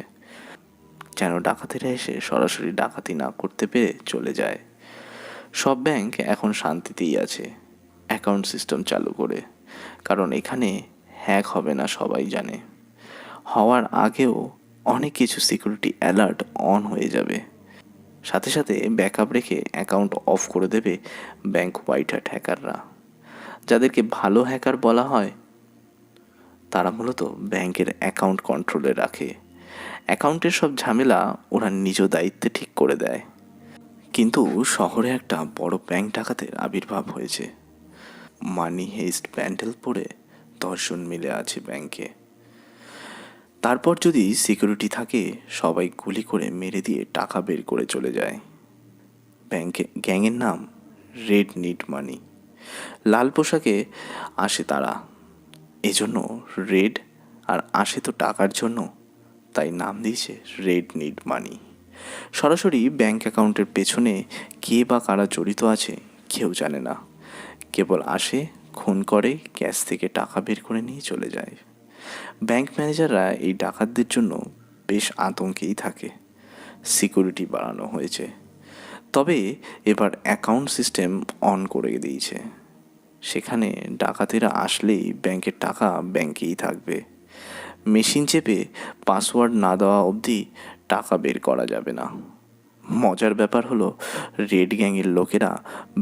যেন ডাকাতেরা এসে সরাসরি ডাকাতি না করতে পেরে চলে যায়। সব ব্যাংক এখন শান্তিতেই আছে অ্যাকাউন্ট সিস্টেম চালু করে, কারণ এখানে হ্যাক হবে না সবাই জানে। হওয়ার আগেও অনেক কিছু সিকিউরিটি অ্যালার্ট অন হয়ে যাবে, সাথে সাথে ব্যাকআপ রেখে অ্যাকাউন্ট অফ করে দেবে ব্যাংক হোয়াইট হ্যাট হ্যাকাররা। যাদেরকে ভালো হ্যাকার বলা হয় তারা মূলত ব্যাংকের অ্যাকাউন্ট কন্ট্রোলে রাখে। অ্যাকাউন্টের সব ঝামেলা ওরা নিজ দায়িত্বে ঠিক করে দেয়। কিন্তু শহরে একটা বড় ব্যাংক ডাকাতের আবির্ভাব হয়েছে। মানি হেস্ট প্যান্ডেল পরে 10 জন মিলে আছে ব্যাংকে। তারপর যদি সিকিউরিটি থাকে সবাই গুলি করে মেরে দিয়ে টাকা বের করে চলে যায়। ব্যাংকে গ্যাংয়ের নাম রেড নিড মানি। লাল পোশাকে আসে তারা, এজন্য রেড, আর আসে তো টাকার জন্য, তাই নাম দিয়েছে রেড নিড মানি। সরাসরি ব্যাংক অ্যাকাউন্টের পেছনে কে বা কারা জড়িত আছে কেউ জানে না, কেবল আসে, খুন করে, ক্যাশ থেকে টাকা বের করে নিয়ে চলে যায়। ব্যাংক ম্যানেজাররা এই ডাকাতদের জন্য বেশ আতঙ্কেই থাকে। সিকিউরিটি বাড়ানো হয়েছে, তবে এবার অ্যাকাউন্ট সিস্টেম অন করে দিয়েছে। সেখানে ডাকাতেরা আসলেই ব্যাংকের টাকা ব্যাংকেই থাকবে। মেশিন চেপে পাসওয়ার্ড না দেওয়া অবধি টাকা বের করা যাবে না। মজার ব্যাপার হলো, রেড গ্যাংয়ের লোকেরা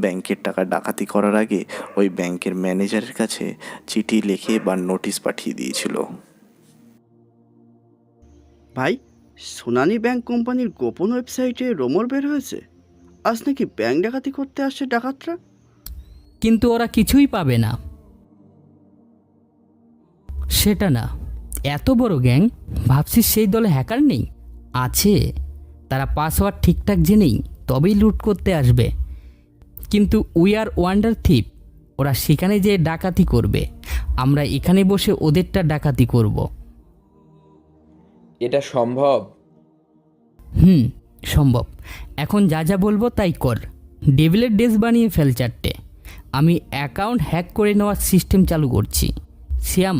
ব্যাংকের টাকা ডাকাতি করার আগে ওই ব্যাংকের ম্যানেজারের কাছে চিঠি লিখে বা নোটিশ পাঠিয়ে দিয়েছিল। ভাই, সোনালী ব্যাংক কোম্পানির গোপন ওয়েবসাইটে রোমর বের হয়েছে, আজ নাকি ব্যাংক ডাকাতি করতে আসছে ডাকাতরা। কিন্তু ওরা কিছুই পাবে না। সেটা না, এত বড় গ্যাং, ভাবছিস সেই দলে হ্যাকার নেই? আছে, তারা পাসওয়ার্ড ঠিকঠাক জেনেই তবেই লুট করতে আসবে। কিন্তু উই আর ওয়ান্ডার থিপ, ওরা সেখানে যেয়ে ডাকাতি করবে, আমরা এখানে বসে ওদেরটা ডাকাতি করব। এটা সম্ভব? সম্ভব। এখন যা যা বলবো তাই কর। ডেভিলের ড্রেস বানিয়ে ফেল 4টে। আমি অ্যাকাউন্ট হ্যাক করে নেওয়ার সিস্টেম চালু করছি। শ্যাম,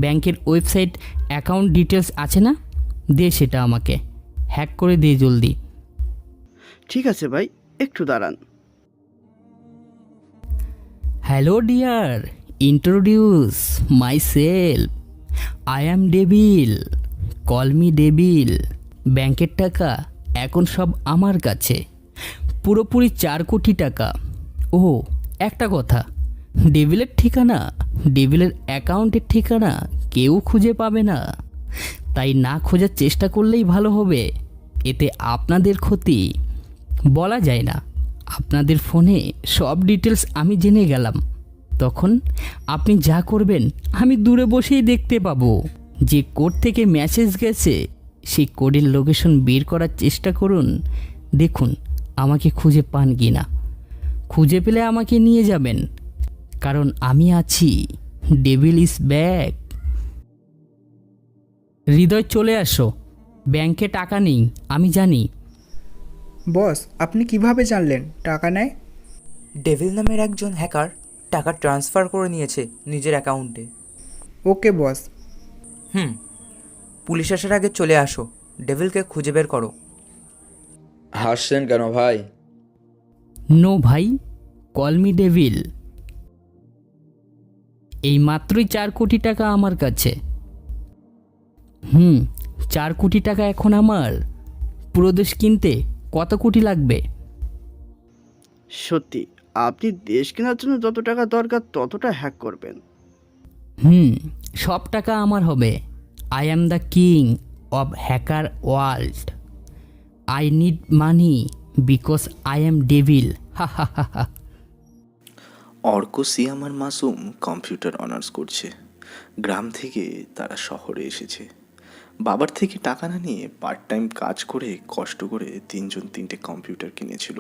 ব্যাংকের ওয়েবসাইট অ্যাকাউন্ট ডিটেলস আছে না? দে সেটা আমাকে, হ্যাক করে দে জলদি। ঠিক আছে ভাই, একটু দাঁড়ান। Hello dear, introduce my self, I am devil, call me devil. ব্যাংকের টাকা এখন সব আমার কাছে, পুরোপুরি 4 কোটি টাকা। ও একটা কথা, ডেভিলের ঠিকানা, ডেভিলের অ্যাকাউন্টের ঠিকানা কেউ খুঁজে পাবে না, তাই না খোঁজার চেষ্টা করলেই ভালো হবে। এতে আপনাদের ক্ষতি। বলা যায় না, আপনাদের ফোনে সব ডিটেলস আমি জেনে গেলাম, তখন আপনি যা করবেন আমি দূরে বসেই দেখতে পাবো। যে কোড থেকে মেসেজ গেছে সেই কোডের লোকেশন বের করার চেষ্টা করুন, দেখুন আমাকে খুঁজে পান কি না। খুঁজে পেলে আমাকে নিয়ে যাবেন, কারণ আমি আছি, ডেভিল ইজ ব্যাক। হৃদয় চলে আসো, ব্যাংকে টাকা নেই আমি জানি। বস, আপনি কিভাবে জানলেন টাকা নেয়? ডেভিল নামের একজন হ্যাকার টাকা ট্রান্সফার করে নিয়েছে নিজের অ্যাকাউন্টে। ওকে বস। পুলিশ আসার আগে চলে আসো, ডেভিলকে খুঁজে বের করো। হাসছেন কেন ভাই? নো ভাই, কল মি ডেভিল। এই মাত্রই 4 কোটি টাকা আমার কাছে। 4 কোটি টাকা এখন আমার। পুরো দেশ কিনতে কত কোটি লাগবে? সত্যি আপনি দেশ কেনার জন্য যত টাকা দরকার ততটা হ্যাক করবেন। সব টাকা আমার হবে। I am the king of hacker world. I need money because I am devil. হা হা হা হা। অর্ক, সিয়াম আর মাসুম কম্পিউটার অনার্স করছে। গ্রাম থেকে তারা শহরে এসেছে। বাবার থেকে টাকা না নিয়ে পার্ট টাইম কাজ করে কষ্ট করে 3জন 3টে কম্পিউটার কিনেছিল।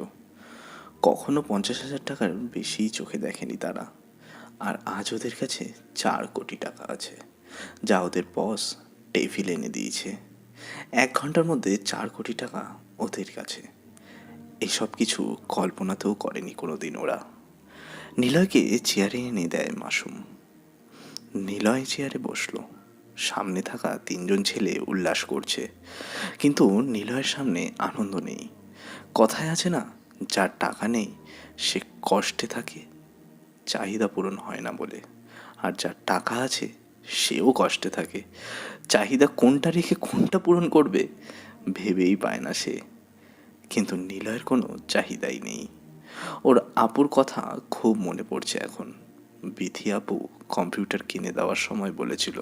কখনো 50,000 টাকার বেশি চোখে দেখেনি তারা। আর আজ ওদের কাছে 4 কোটি টাকা আছে, যা ওদের বস টেবিল এনে দিয়েছে। 1 ঘন্টার মধ্যে 4 কোটি টাকা ওদের কাছে। এসব কিছু কল্পনাতেও করেনি কোনোদিন ওরা। নিলয়কে চেয়ারে এনে দেয় মাসুম। নিলয় চেয়ারে বসলো। সামনে থাকা 3জন ছেলে উল্লাস করছে, কিন্তু নিলয়ের সামনে আনন্দ নেই। কথায় আছে না, যার টাকা নেই সে কষ্টে থাকে, চাহিদা পূরণ হয় না বলে। আর যার টাকা আছে সেও কষ্টে থাকে, চাহিদা কোনটা রেখে কোনটা পূরণ করবে ভেবেই পায় না সে। কিন্তু নিলয়ের কোনো চাহিদাই নেই। ওর আপুর কথা খুব মনে পড়ছে এখন। বিথি আপু কম্পিউটার কিনে দেওয়ার সময় বলেছিল,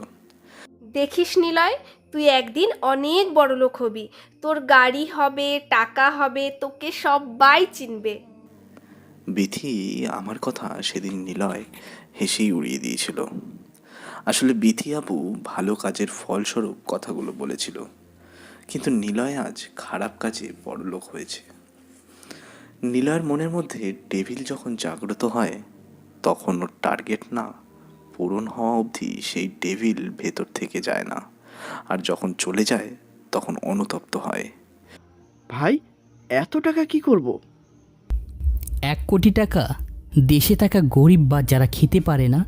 দেখিস নিলয়, তুই একদিন অনেক বড় লোক হবি, তোর গাড়ি হবে, টাকা হবে, তোকে সবাই চিনবে। বিথি আমার কথা সেদিন নিলয় হেসেই উড়িয়ে দিয়েছিল। আসলে বিথি আপু ভালো কাজের ফলস্বরূপ কথাগুলো বলেছিল, কিন্তু নিলয় আজ খারাপ কাজে বড়লোক হয়েছে। নিলয়ের মনের মধ্যে ডেভিল যখন জাগ্রত হয়, তখন ওর টার্গেট না পূরণ হওয়া অবধি সেই ডেভিল ভেতর থেকে যায় না। আর যখন চলে যায় তখন অনুতপ্ত হয়। ভাই এত টাকা কি করব? 1 কোটি টাকা দেশে থাকা গরিব বা যারা খেতে পারে না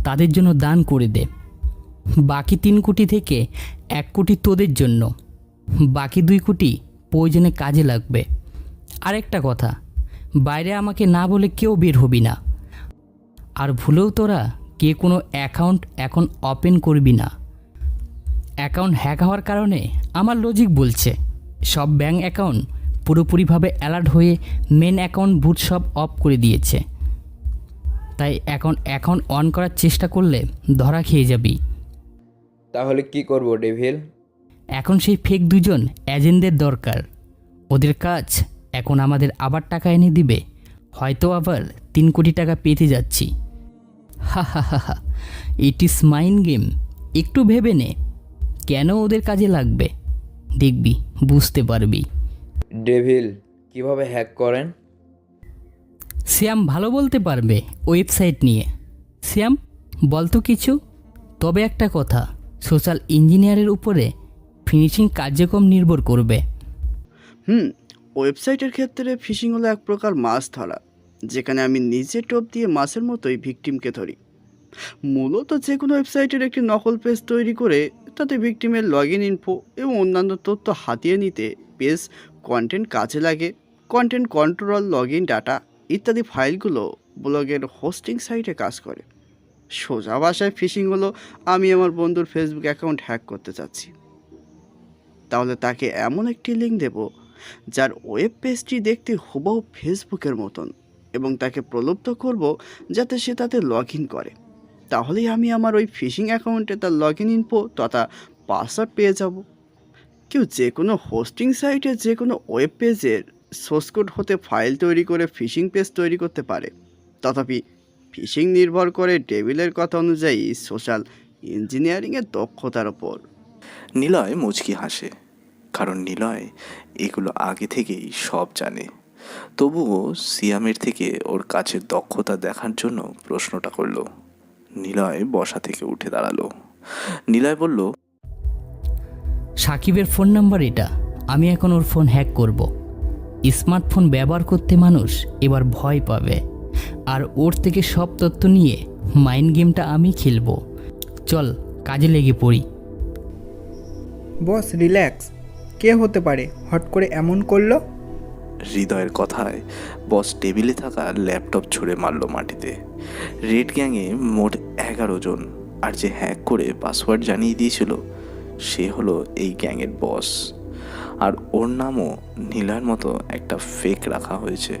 তাদের জন্য দান করে দে। বাকি 3 কোটি থেকে 1 কোটি তোদের জন্য, বাকি 2 কোটি প্রয়োজনে কাজে লাগবে। আরেকটা কথা, বাইরে আমাকে না বলে কেউ বের হবি না। আর ভুলেও তোরা কে কোনো অ্যাকাউন্ট এখন ওপেন করবি না। অ্যাকাউন্ট হ্যাক হওয়ার কারণে আমার লজিক বলছে সব ব্যাঙ্ক অ্যাকাউন্ট পুরোপুরিভাবে অ্যালার্ট হয়ে মেন অ্যাকাউন্ট বুট সব অফ করে দিয়েছে। তাই অ্যাকাউন্ট অন করার চেষ্টা করলে ধরা খেয়ে যাবি। তাহলে কি করব ডেভিল? এখন সেই ফেক 2জন এজেন্টদের দরকার। ওদের কাজ এখন আমাদের আবার টাকা এনে দিবে, হয়তো আবার 3 কোটি টাকা পেতে যাচ্ছি। হা হা হা হা, ইট ইজ মাইন্ড গেম। একটু ভেবে নে কেন ওদের কাজে লাগবে, দেখবি বুঝতে পারবি। ডেভিল কিভাবে হ্যাক করেন? শ্যাম ভালো বলতে পারবে ওয়েবসাইট নিয়ে। শ্যাম বলতো কিছু। তবে একটা কথা, সোশ্যাল ইঞ্জিনিয়ারের উপরে ফিনিশিং কার্যক্রম নির্ভর করবে। ওয়েবসাইটের ক্ষেত্রে ফিশিং হলো এক প্রকার মাছ ধরা, যেখানে আমি নিজে টোপ দিয়ে মাছের মতোই ভিকটিমকে ধরি। মূলত যে কোনো ওয়েবসাইটের একটি নকল পেজ তৈরি করে তাতে ভিকটিমের লগ ইন ইনফো এবং অন্যান্য তথ্য হাতিয়ে নিতে পেজ কন্টেন্ট কাজে লাগে। Content control, log in data ইত্যাদি ফাইলগুলো ব্লগের হোস্টিং সাইটে কাজ করে। সোজা ভাষায় ফিশিং হলো আমি আমার বন্ধুর ফেসবুক অ্যাকাউন্ট হ্যাক করতে চাচ্ছি, তাহলে তাকে এমন একটি লিঙ্ক দেব যার ওয়েব পেজটি দেখতে হুবহু ফেসবুকের মতন, এবং তাকে প্রলুব্ধ করব যাতে সে তাতে লগ ইন করে। তাহলেই আমি আমার ওই ফিশিং অ্যাকাউন্টে তার লগ ইন ইনফো তথা পাসওয়ার্ড পেয়ে যাব। কেউ যে কোনো হোস্টিং সাইটে যে কোনো ওয়েব পেজের সোর্স কোড হতে ফাইল তৈরি করে ফিশিং পেজ তৈরি করতে পারে। তথাপি ফিশিং নির্ভর করে ডেভিলের কথা অনুযায়ী সোশ্যাল ইঞ্জিনিয়ারিংয়ের দক্ষতার ওপর। নিলয় মুচকি হাসে, কারণ নিলয় এগুলো আগে থেকেই সব জানে। তবুও সিয়ামের থেকে ওর কাছের দক্ষতা দেখার জন্য প্রশ্নটা করলো। নিলয় বসা থেকে উঠে দাঁড়ালো। নিলয় বলল, সাকিবের ফোন নাম্বার এটা, আমি এখন ওর ফোন হ্যাক করব। স্মার্টফোন ব্যবহার করতে মানুষ এবার ভয় পাবে, আর ওর থেকে সব তথ্য নিয়ে মাইন্ড গেমটা আমি খেলবো। চল কাজে লেগে পড়ি। বস রিল্যাক্স, কে হতে পারে হট করে এমন করলো? হৃদয়ের কথায় বস টেবিলে থাকা ল্যাপটপ ছুঁড়ে মারল মাটিতে। রেড গ্যাংয়ে মোট 11 জন, আর যে হ্যাক করে পাসওয়ার্ড জানিয়ে দিয়েছিল সে হলো এই গ্যাংয়ের বস, আর ওর নামও নীলার মতো একটা ফেক রাখা হয়েছে,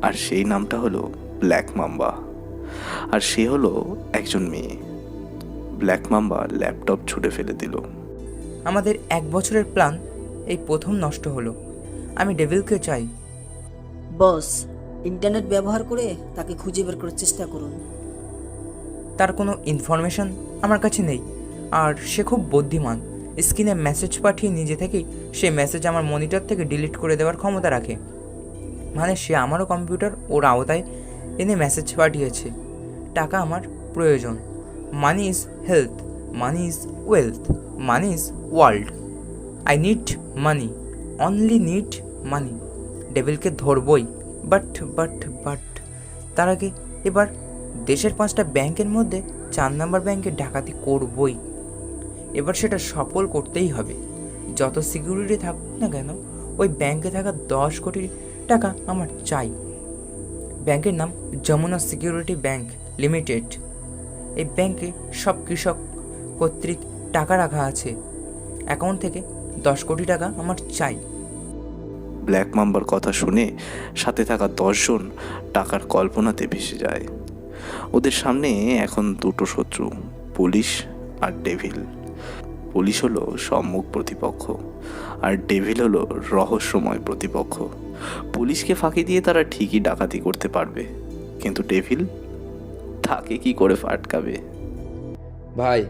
আর সেই নামটা হলো ব্ল্যাক মাম্বা। আর সে হলো একজন মেয়ে। ব্ল্যাক মাম্বা ল্যাপটপ ছুঁড়ে ফেলে দিল। আমাদের 1 বছরের প্ল্যান এই প্রথম নষ্ট হলো। আমি ডেভিলকে চাই। বস, ইন্টারনেট ব্যবহার করে তাকে খুঁজে বের করার চেষ্টা করুন। তার কোনো ইনফরমেশন আমার কাছে নেই, আর সে খুব বুদ্ধিমান। স্ক্রিনে মেসেজ পাঠিয়ে নিজে থেকেই সেই মেসেজ আমার মনিটর থেকে ডিলিট করে দেওয়ার ক্ষমতা রাখে। মানে সে আমারও কম্পিউটার ওর আওতায় এনে মেসেজ পাঠিয়েছে। টাকা আমার প্রয়োজন। Money is health, money is wealth, money is world. I need money, only need money. ডেভিলকে ধরবই, বাট তার আগে এবার দেশের 5টা ব্যাংকের মধ্যে 4 নম্বর ব্যাংকে ডাকাতি করবই। এবার সেটা সফল করতেই হবে। যত সিকিউরিটি থাকুক না কেন, ওই ব্যাংকে থাকা 10 কোটি টাকা আমার চাই। ব্যাংকের নাম যমুনা সিকিউরিটি ব্যাংক লিমিটেড। এই ব্যাংকে সব কৃষক কর্তৃক টাকা রাখা আছে। অ্যাকাউন্ট থেকে 10 কোটি টাকা আমার চাই। ব্ল্যাক মাম্বার কথা শুনে সাথে থাকা 10 জন টাকার কল্পনাতে ভেসে যায়। ওদের সামনে এখন দুটো শত্রু, পুলিশ আর ডেভিল। পুলিশ হলো সম্মুখ প্রতিপক্ষ, আর ডেভিল হলো রহস্যময় প্রতিপক্ষ। পুলিশকে ফাঁকি দিয়ে তারা ঠিকই ডাকাতি করতে পারবে, কিন্তু ডেভিল তাকে কি করে ফাটকাবে? ভাই,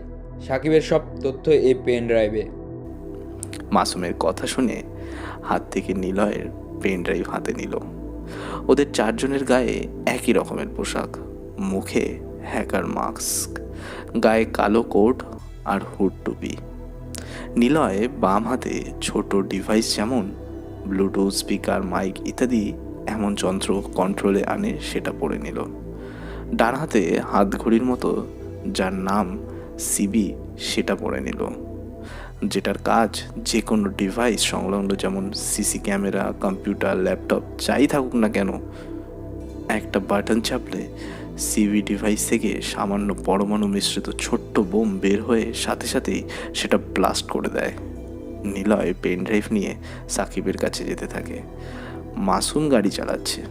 সাকিবের সব তথ্য এই পেন ড্রাইভে। মাসুমের কথা শুনে হাত থেকে নিলয়ের পেন ড্রাইভ হাতে নিল। ওদের 4 জনের গায়ে একই রকমের পোশাক, মুখে হ্যাকার মাস্ক, গায়ে কালো কোট আর হুড টুপি। নিলয় বাম হাতে ছোট ডিভাইস যেমন ব্লুটুথ স্পিকার, মাইক ইত্যাদি এমন যন্ত্র কন্ট্রোলে আনে সেটা পরে নিল। ডান হাতে হাত ঘড়ির মতো যার নাম সিবি সেটা পরে নিল, যেটার কাজ যে কোনো ডিভাইস সংলগ্ন, যেমন সিসি ক্যামেরা, কম্পিউটার, ল্যাপটপ যাই থাকুক না কেন, একটা বাটন চাপলে সিবি ডিভাইস থেকে সামান্য পরমাণু মিশ্রিত ছোট্ট বোম বের হয়ে সাথে সাথেই সেটা ব্লাস্ট করে দেয়। নিলয় পেন ড্রাইভ নিয়ে সাকিবের কাছে যেতে থাকে। মাসুম গাড়ি চালাচ্ছে।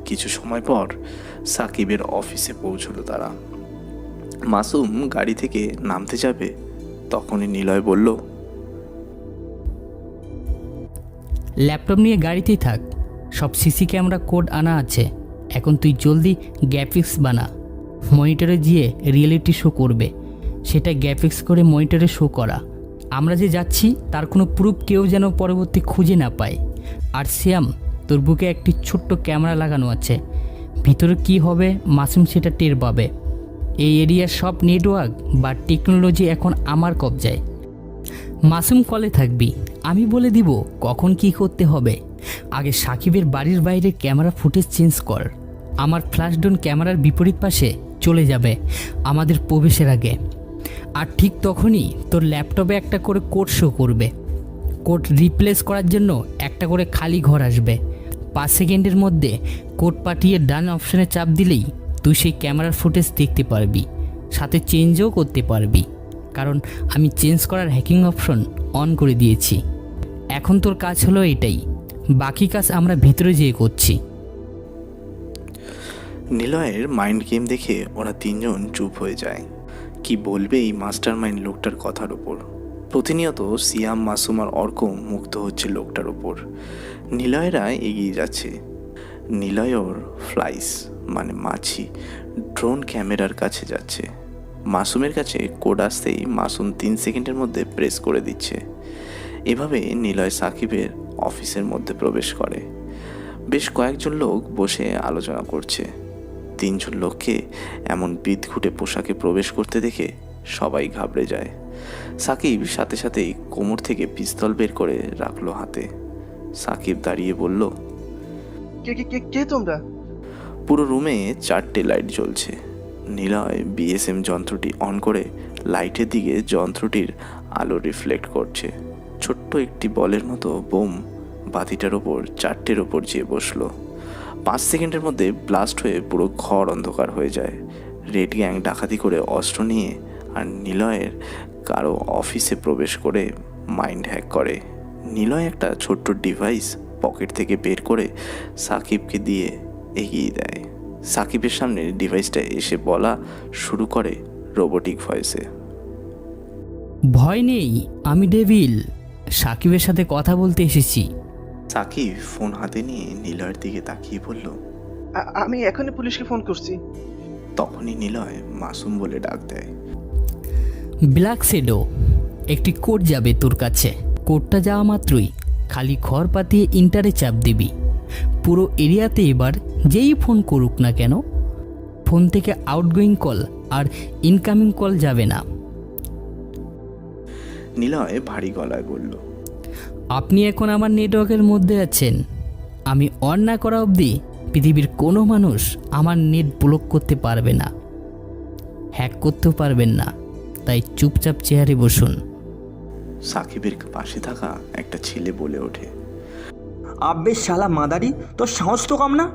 কিছু সময় পর সাকিবের অফিসে পৌঁছলো তারা। মাসুম গাড়ি থেকে নামতে যাবে, তখনই নিলয় বলল, ল্যাপটপ নিয়ে গাড়িতেই থাক, সব সিসি ক্যামেরা কোড আনা আছে। এখন তুই জলদি গ্রাফিক্স বানা। মনিটরে গিয়ে রিয়েলিটি শো করবে, সেটা গ্রাফিক্স করে মনিটরে শো করা। আমরা যে যাচ্ছি তার কোনো প্রুফ কেউ যেন পরবর্তী খুঁজে না পায়। আর শ্যাম, তোর বুকে একটি ছোট্ট ক্যামেরা লাগানো আছে, ভিতরে কি হবে মাসুম সেটা টের পাবে। এই এরিয়ার সব নেটওয়ার্ক বা টেকনোলজি এখন আমার কবজায়। মাসুম কলে থাকবি, আমি বলে দিব কখন কি করতে হবে। আগে সাকিবের বাড়ির বাইরে ক্যামেরা ফুটেজ চেঞ্জ কর। আমার ফ্ল্যাশডোন ক্যামেরার বিপরীত পাশে চলে যাবে আমাদের প্রবেশের আগে। আর ঠিক তখনই তোর ল্যাপটপে একটা করে কোড শো করবে। কোড রিপ্লেস করার জন্য একটা করে খালি ঘর আসবে। 5 সেকেন্ডের মধ্যে কোড পাঠিয়ে ডান অপশানে চাপ দিলেই তুই সেই ক্যামেরার ফুটেজ দেখতে পারবি, সাথে চেঞ্জও করতে পারবি, কারণ আমি চেঞ্জ করার হ্যাকিং অপশন অন করে দিয়েছি। এখন তোর কাজ হলো এটাই, বাকি কাজ আমরা ভিতরে যেয়ে করছি। নিলয়ের মাইন্ড গেম দেখে ওরা 3 জন চুপ হয়ে যায়। কি বলবে এই মাস্টার মাইন্ড লোকটার কথার ওপর? প্রতিনিয়ত সিয়াম, মাসুম আর অর্ক মুগ্ধ হচ্ছে লোকটার ওপর। নিলয়রা এগিয়ে যাচ্ছে। নিলয়র ফ্লাইস মানে মাছি ড্রোন ক্যামেরার কাছে যাচ্ছে। মাসুমের কাছে কোড আসতেই মাসুম 3 সেকেন্ডের মধ্যে প্রেস করে দিচ্ছে। এভাবে নিলয় সাকিবের অফিসের মধ্যে প্রবেশ করে। বেশ কয়েকজন লোক বসে আলোচনা করছে। 3 জন লোককে এমন বিদঘুটে পোশাকে প্রবেশ করতে দেখে সবাই ঘাবড়ে যায়। সাকিব সাথে সাথেই কোমর থেকে পিস্তল বের করে রাখলো হাতে। সাকিব দাঁড়িয়ে বলল, কে তোমরা? পুরো রুমে 4টে লাইট জ্বলছে। নিলয় বিএসএম যন্ত্রটি অন করে লাইটের দিকে যন্ত্রটির আলো রিফ্লেক্ট করছে। ছোট্ট একটি বলের মতো বোম বাতিটার ওপর 4টের ওপর যেয়ে বসলো। 5 সেকেন্ডের মধ্যে ব্লাস্ট হয়ে পুরো ঘর অন্ধকার হয়ে যায়। রেড গ্যাং ডাকাতি করে অস্ত্র নিয়ে আর নিলয়ের কারো অফিসে প্রবেশ করে মাইন্ড হ্যাক করে। নিলয় একটা ছোট্ট ডিভাইস পকেট থেকে বের করে সাকিবকে দিয়ে এগিয়ে দেয়। সাকিবের সামনে ডিভাইসটা এসে বলা শুরু করে রোবোটিক ভয়েসে, ভয় নেই, আমি ডেভিল, সাকিবের সাথে কথা বলতে এসেছি। সাকিব ফোন হাতে নিয়ে নিলয়ের দিকে তাকিয়ে বলল, আমি এখনই পুলিশকে ফোন করছি। তখনই নিলয় মাসুম বলে ডাক দেয়, ব্ল্যাক শেডো, একটি কোড যাবে তোর কাছে। কোডটা যাওয়া মাত্রই খালি ঘর পাতিয়ে ইন্টারে চাপ দিবি। পুরো এরিয়াতে এবার যেই ফোন করুক না কেন, ফোন থেকে আউটগোয়িং কল আর ইনকামিং কল যাবে না। নিলয় ভারী গলায় বলল, আপনি এখন আমার নেটওয়ার্কের মধ্যে আছেন। আমি অন না করা অবধি পৃথিবীর কোনো মানুষ আমার নেট ব্লক করতে পারবে না, হ্যাক করতেও পারবেন না। তাই চুপচাপ চেয়ারে বসুন। সাকিবের পাশে থাকা একটা ছেলে বলে ওঠে, আব্বে শালা মাদারি, তোর সাহস তো কম না,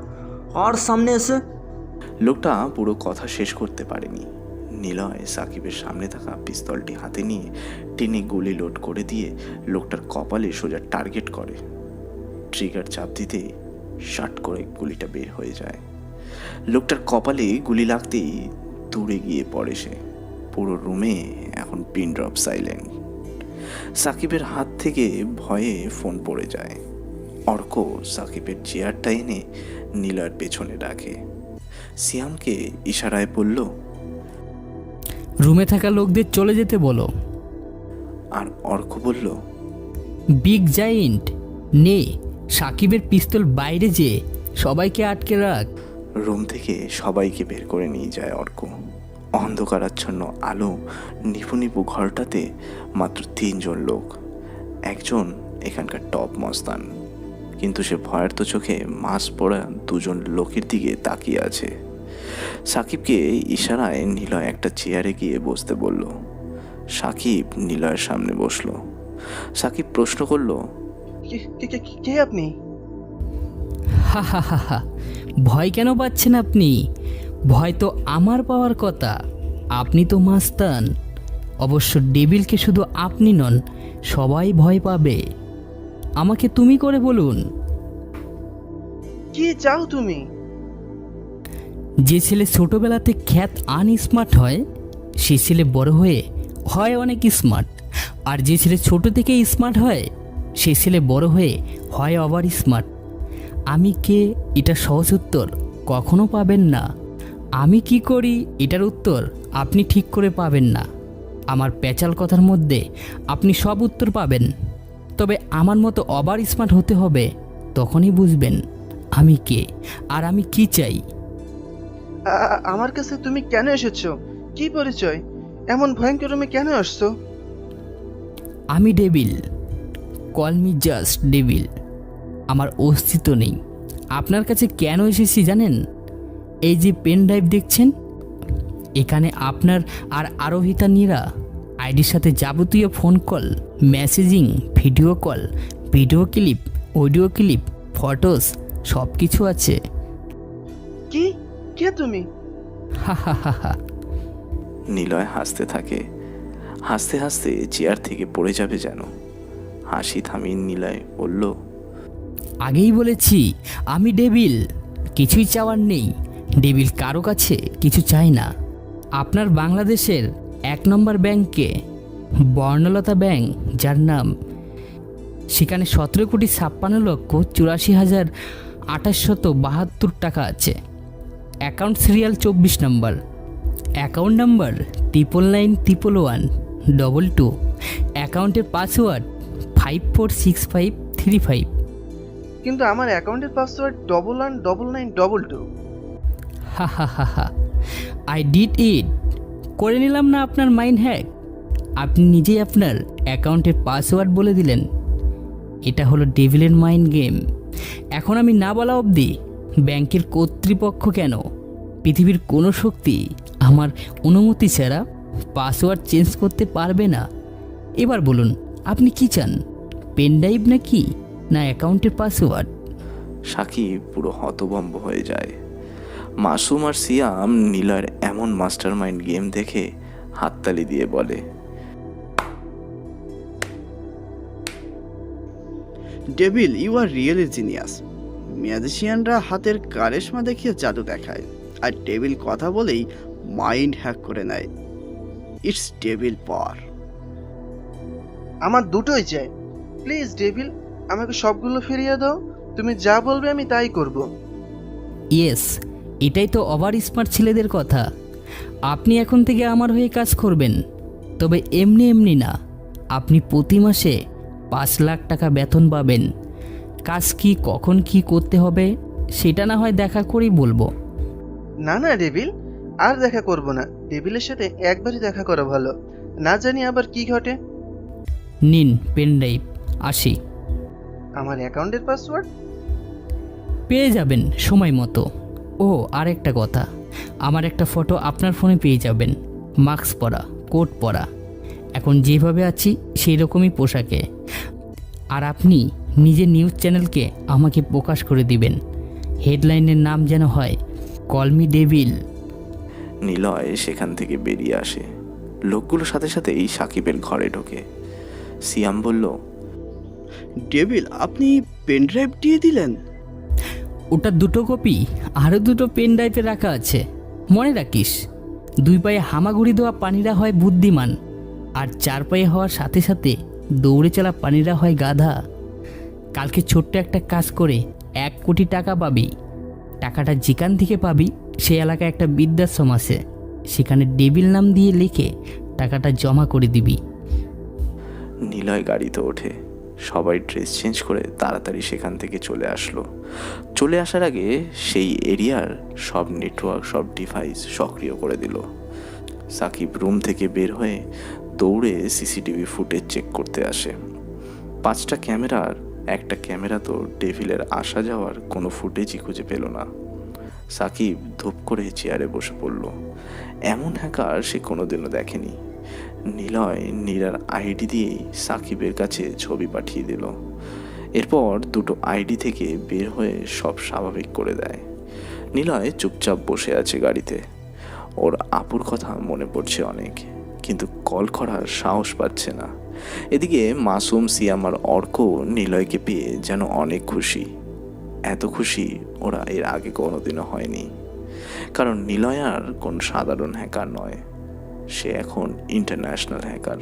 আর সামনে এসে। লোকটা পুরো কথা শেষ করতে পারেনি। নিলয় সাকিবের সামনে থাকা পিস্তলটি হাতে নিয়ে টেনে গুলি লোড করে দিয়ে লোকটার কপালে সোজা টার্গেট করে। ট্রিগার চাপ দিতেই শাট করে গুলিটা বের হয়ে যায়। লোকটার কপালে গুলি লাগতেই দূরে গিয়ে পড়ে সে। পুরো রুমে এখন পিন ড্রপ সাইলেন্ট। সাকিবের হাত থেকে ভয়ে ফোন পড়ে যায়। অর্ক সাকিবের চেয়ারটা এনে নিলয়ের পেছনে রাখে। সিয়ামকে ইশারায় বলল, রুমে থাকা লোকদের চলে যেতে বলো। আর অর্ক বলল, বিগ জায়েন্ট নে, সাকিবের পিস্তল বাইরে যেয়ে সবাইকে আটকে রাখ। রুম থেকে সবাইকে বের করে নিয়ে যায় অর্ক। অন্ধকারাচ্ছন্ন আলো নিপু নিপু ঘরটাতে মাত্র 3 জন লোক। একজন এখানকার টপ মস্তান, কিন্তু সে ভয়ার্ত চোখে মাস্ক পরা 2 জন লোকের দিকে তাকিয়ে আছে। সাকিবকে ইশারায় নিলয় একটা চেয়ারে গিয়ে বসতে বলল। সাকিব নিলয়ের সামনে বসলো। সাকিব প্রশ্ন করল, কে আপনি? হা হা হা হা, ভয় কেন পাচ্ছেন আপনি? ভয় তো আমার পাওয়ার কথা। আপনি তো মাস্তান। অবশ্য ডেভিলকে শুধু আপনি নন, সবাই ভয় পাবে। আমাকে তুমি করে বলুন। কি চাও তুমি? যে ছেলে ছোটবেলাতে খ্যাত আনস্মার্ট হয়, সে ছেলে বড় হয়ে হয় অনেক স্মার্ট। আর যে ছেলে ছোট থেকে স্মার্ট হয়, সে ছেলে বড় হয়ে হয় আবার স্মার্ট। আমি কে এটা সহজ উত্তর কখনো পাবেন না। আমি কি করি এটার উত্তর আপনি ঠিক করে পাবেন না। আমার প্যাচাল কথার মধ্যে আপনি সব উত্তর পাবেন। তবে আমার মতো ওভার স্মার্ট হতে হবে, তখনই বুঝবেন আমি কে আর আমি কি চাই। আমার কাছে তুমি কেন এসেছো? কি পরিচয়? এমন ভয়ঙ্কর রুমে কেন আসছো? আমি devil, call me just devil. আমার অস্তিত্ব নেই। আপনার কাছে কেন এসেছি জানেন? এই যে পেন ড্রাইভ দেখছেন, এখানে আপনার আর আরোহিতা নীরা আইডির সাথে যাবতীয় phone call, messaging, video call, video clip, audio clip, photos সব কিছু আছে। কি? কে তুমি? হা হা হা হা। নিলয় হাসতে থাকে। হাসতে হাসতে চেয়ার থেকে পড়ে যাবে যেন। হাসি থামিয়ে নিলয় বলল, আগেই বলেছি আমি ডেভিল, কিছুই চাওয়ার নেই। ডেভিল কারো কাছে কিছু চায় না। আপনার বাংলাদেশের 1 নম্বর ব্যাংকে, বর্ণলতা ব্যাংক যার নাম, সেখানে 17,56,84,2872 টাকা আছে। Account serial 24 number, account number 99911122, অ্যাকাউন্টের পাসওয়ার্ড 546535। কিন্তু আমার অ্যাকাউন্টের পাসওয়ার্ড 119922। হা হা হা হা, আই ডিড ইট। করে নিলাম না আপনার মাইন্ড হ্যাক। আপনি নিজেই আপনার অ্যাকাউন্টের পাসওয়ার্ড বলে দিলেন। এটা হলো ডেভিলের মাইন্ড গেম। এখন আমি না বলা অবধি ব্যাংকের কর্তৃপক্ষ কেন, পৃথিবীর কোনো শক্তি আমার অনুমতি ছাড়া পাসওয়ার্ড চেঞ্জ করতে পারবে না। এবার বলুন আপনি কি চান, পেন ড্রাইভ নাকি না অ্যাকাউন্টের পাসওয়ার্ড? সাকিব পুরো হতভম্ব হয়ে যায়। মাসুম আর সিয়াম নিলয়ের এমন মাস্টার মাইন্ড গেম দেখে হাততালি দিয়ে বলে, devil, you are really genius. ম্যাজিশিয়ানরা হাতের কারিশমা দেখিয়ে জাদু দেখায়, আর ডেভিল কথা বলেই মাইন্ড হ্যাক করে নেয়। ইটস ডেভিল পাওয়ার। আমার দুটোই চাই। প্লিজ ডেভিল, আমাকে সবগুলো ফিরিয়ে দাও। তুমি যা বলবে আমি তাই করব। ইয়েস, এটাই তো ওভার স্মার্ট ছেলেদের কথা। আপনি এখন থেকে আমার হয়ে কাজ করবেন, তবে এমনি এমনি না। আপনি প্রতি মাসে 5 লাখ টাকা বেতন পাবেন। কাজ কি, কখন কি করতে হবে সেটা না হয় দেখা করেই বলবো। না না ডেভিল, আর দেখা করব না। ডেভিলের সাথে একবারই দেখা করা ভালো, না জানি আবার কি ঘটে। নিন পেন ড্রাইভ, আসি। আমার অ্যাকাউন্টের পাসওয়ার্ড পেয়ে যাবেন সময় মতো। ও আর একটা কথা, আমার একটা ফটো আপনার ফোনে পেয়ে যাবেন, মাস্ক পরা, কোট পরা, এখন যেভাবে আছি সেই রকমই পোশাকে। আর আপনি নিজের নিউজ চ্যানেলকে আমাকে প্রকাশ করে দিবেন। হেডলাইনের নাম যেন হয় কল মি ডেভিল। নিলয় সেখান থেকে বেরিয়ে আসে। লোকগুলোর সাথে সাথেই সাকিবের ঘরে ঢোকে। সিয়াম বলল, ডেভিল, আপনি পেন ড্রাইভ দিয়ে দিলেন? ওটা 2টো কপি আরও 2টো পেন ড্রাইভে রাখা আছে। মনে রাখিস, 2 পায়ে হামাগুড়ি দেওয়া পানিরা হয় বুদ্ধিমান, আর 4 পায়ে হওয়ার সাথে সাথে দৌড়ে চলা পানিরা হয় গাধা। কালকে ছোট্ট একটা কাজ করে 1 কোটি টাকা পাবি। টাকাটা যেখান থেকে পাবি সেই এলাকায় একটা বৃদ্ধাশ্রম আছে, সেখানে ডেভিল নাম দিয়ে লিখে টাকাটা জমা করে দিবি। নিলয় গাড়িতে ওঠে। সবাই ড্রেস চেঞ্জ করে তাড়াতাড়ি সেখান থেকে চলে আসলো। চলে আসার আগে সেই এরিয়ার সব নেটওয়ার্ক, সব ডিভাইস সক্রিয় করে দিল। সাকিব রুম থেকে বের হয়ে দৌড়ে সিসিটিভি ফুটেজ চেক করতে আসে। 5টা ক্যামেরার একটা ক্যামেরা তো ডেভিলের আসা যাওয়ার কোনো ফুটেজই খুঁজে পেল না। সাকিব ধূপ করে চেয়ারে বসে পড়ল। এমন হ্যাকার সে কোনোদিনও দেখেনি। নিলয় নীরার আইডি দিয়েই সাকিবের কাছে ছবি পাঠিয়ে দিল। এরপর 2টো আইডি থেকে বের হয়ে সব স্বাভাবিক করে দেয়। নিলয় চুপচাপ বসে আছে গাড়িতে। ওর আপুর কথা মনে পড়ছে অনেক, কিন্তু কল করার সাহস পাচ্ছে না। এদিকে মাসুম, সিয়াম আর অর্ক নিলয়কে পেয়ে যেন অনেক খুশি। এত খুশি ওরা এর আগে কোনোদিনও হয়নি, কারণ নিলয় আর কোন সাধারণ হ্যাকার নয়, সে এখন ইন্টারন্যাশনাল হ্যাকার।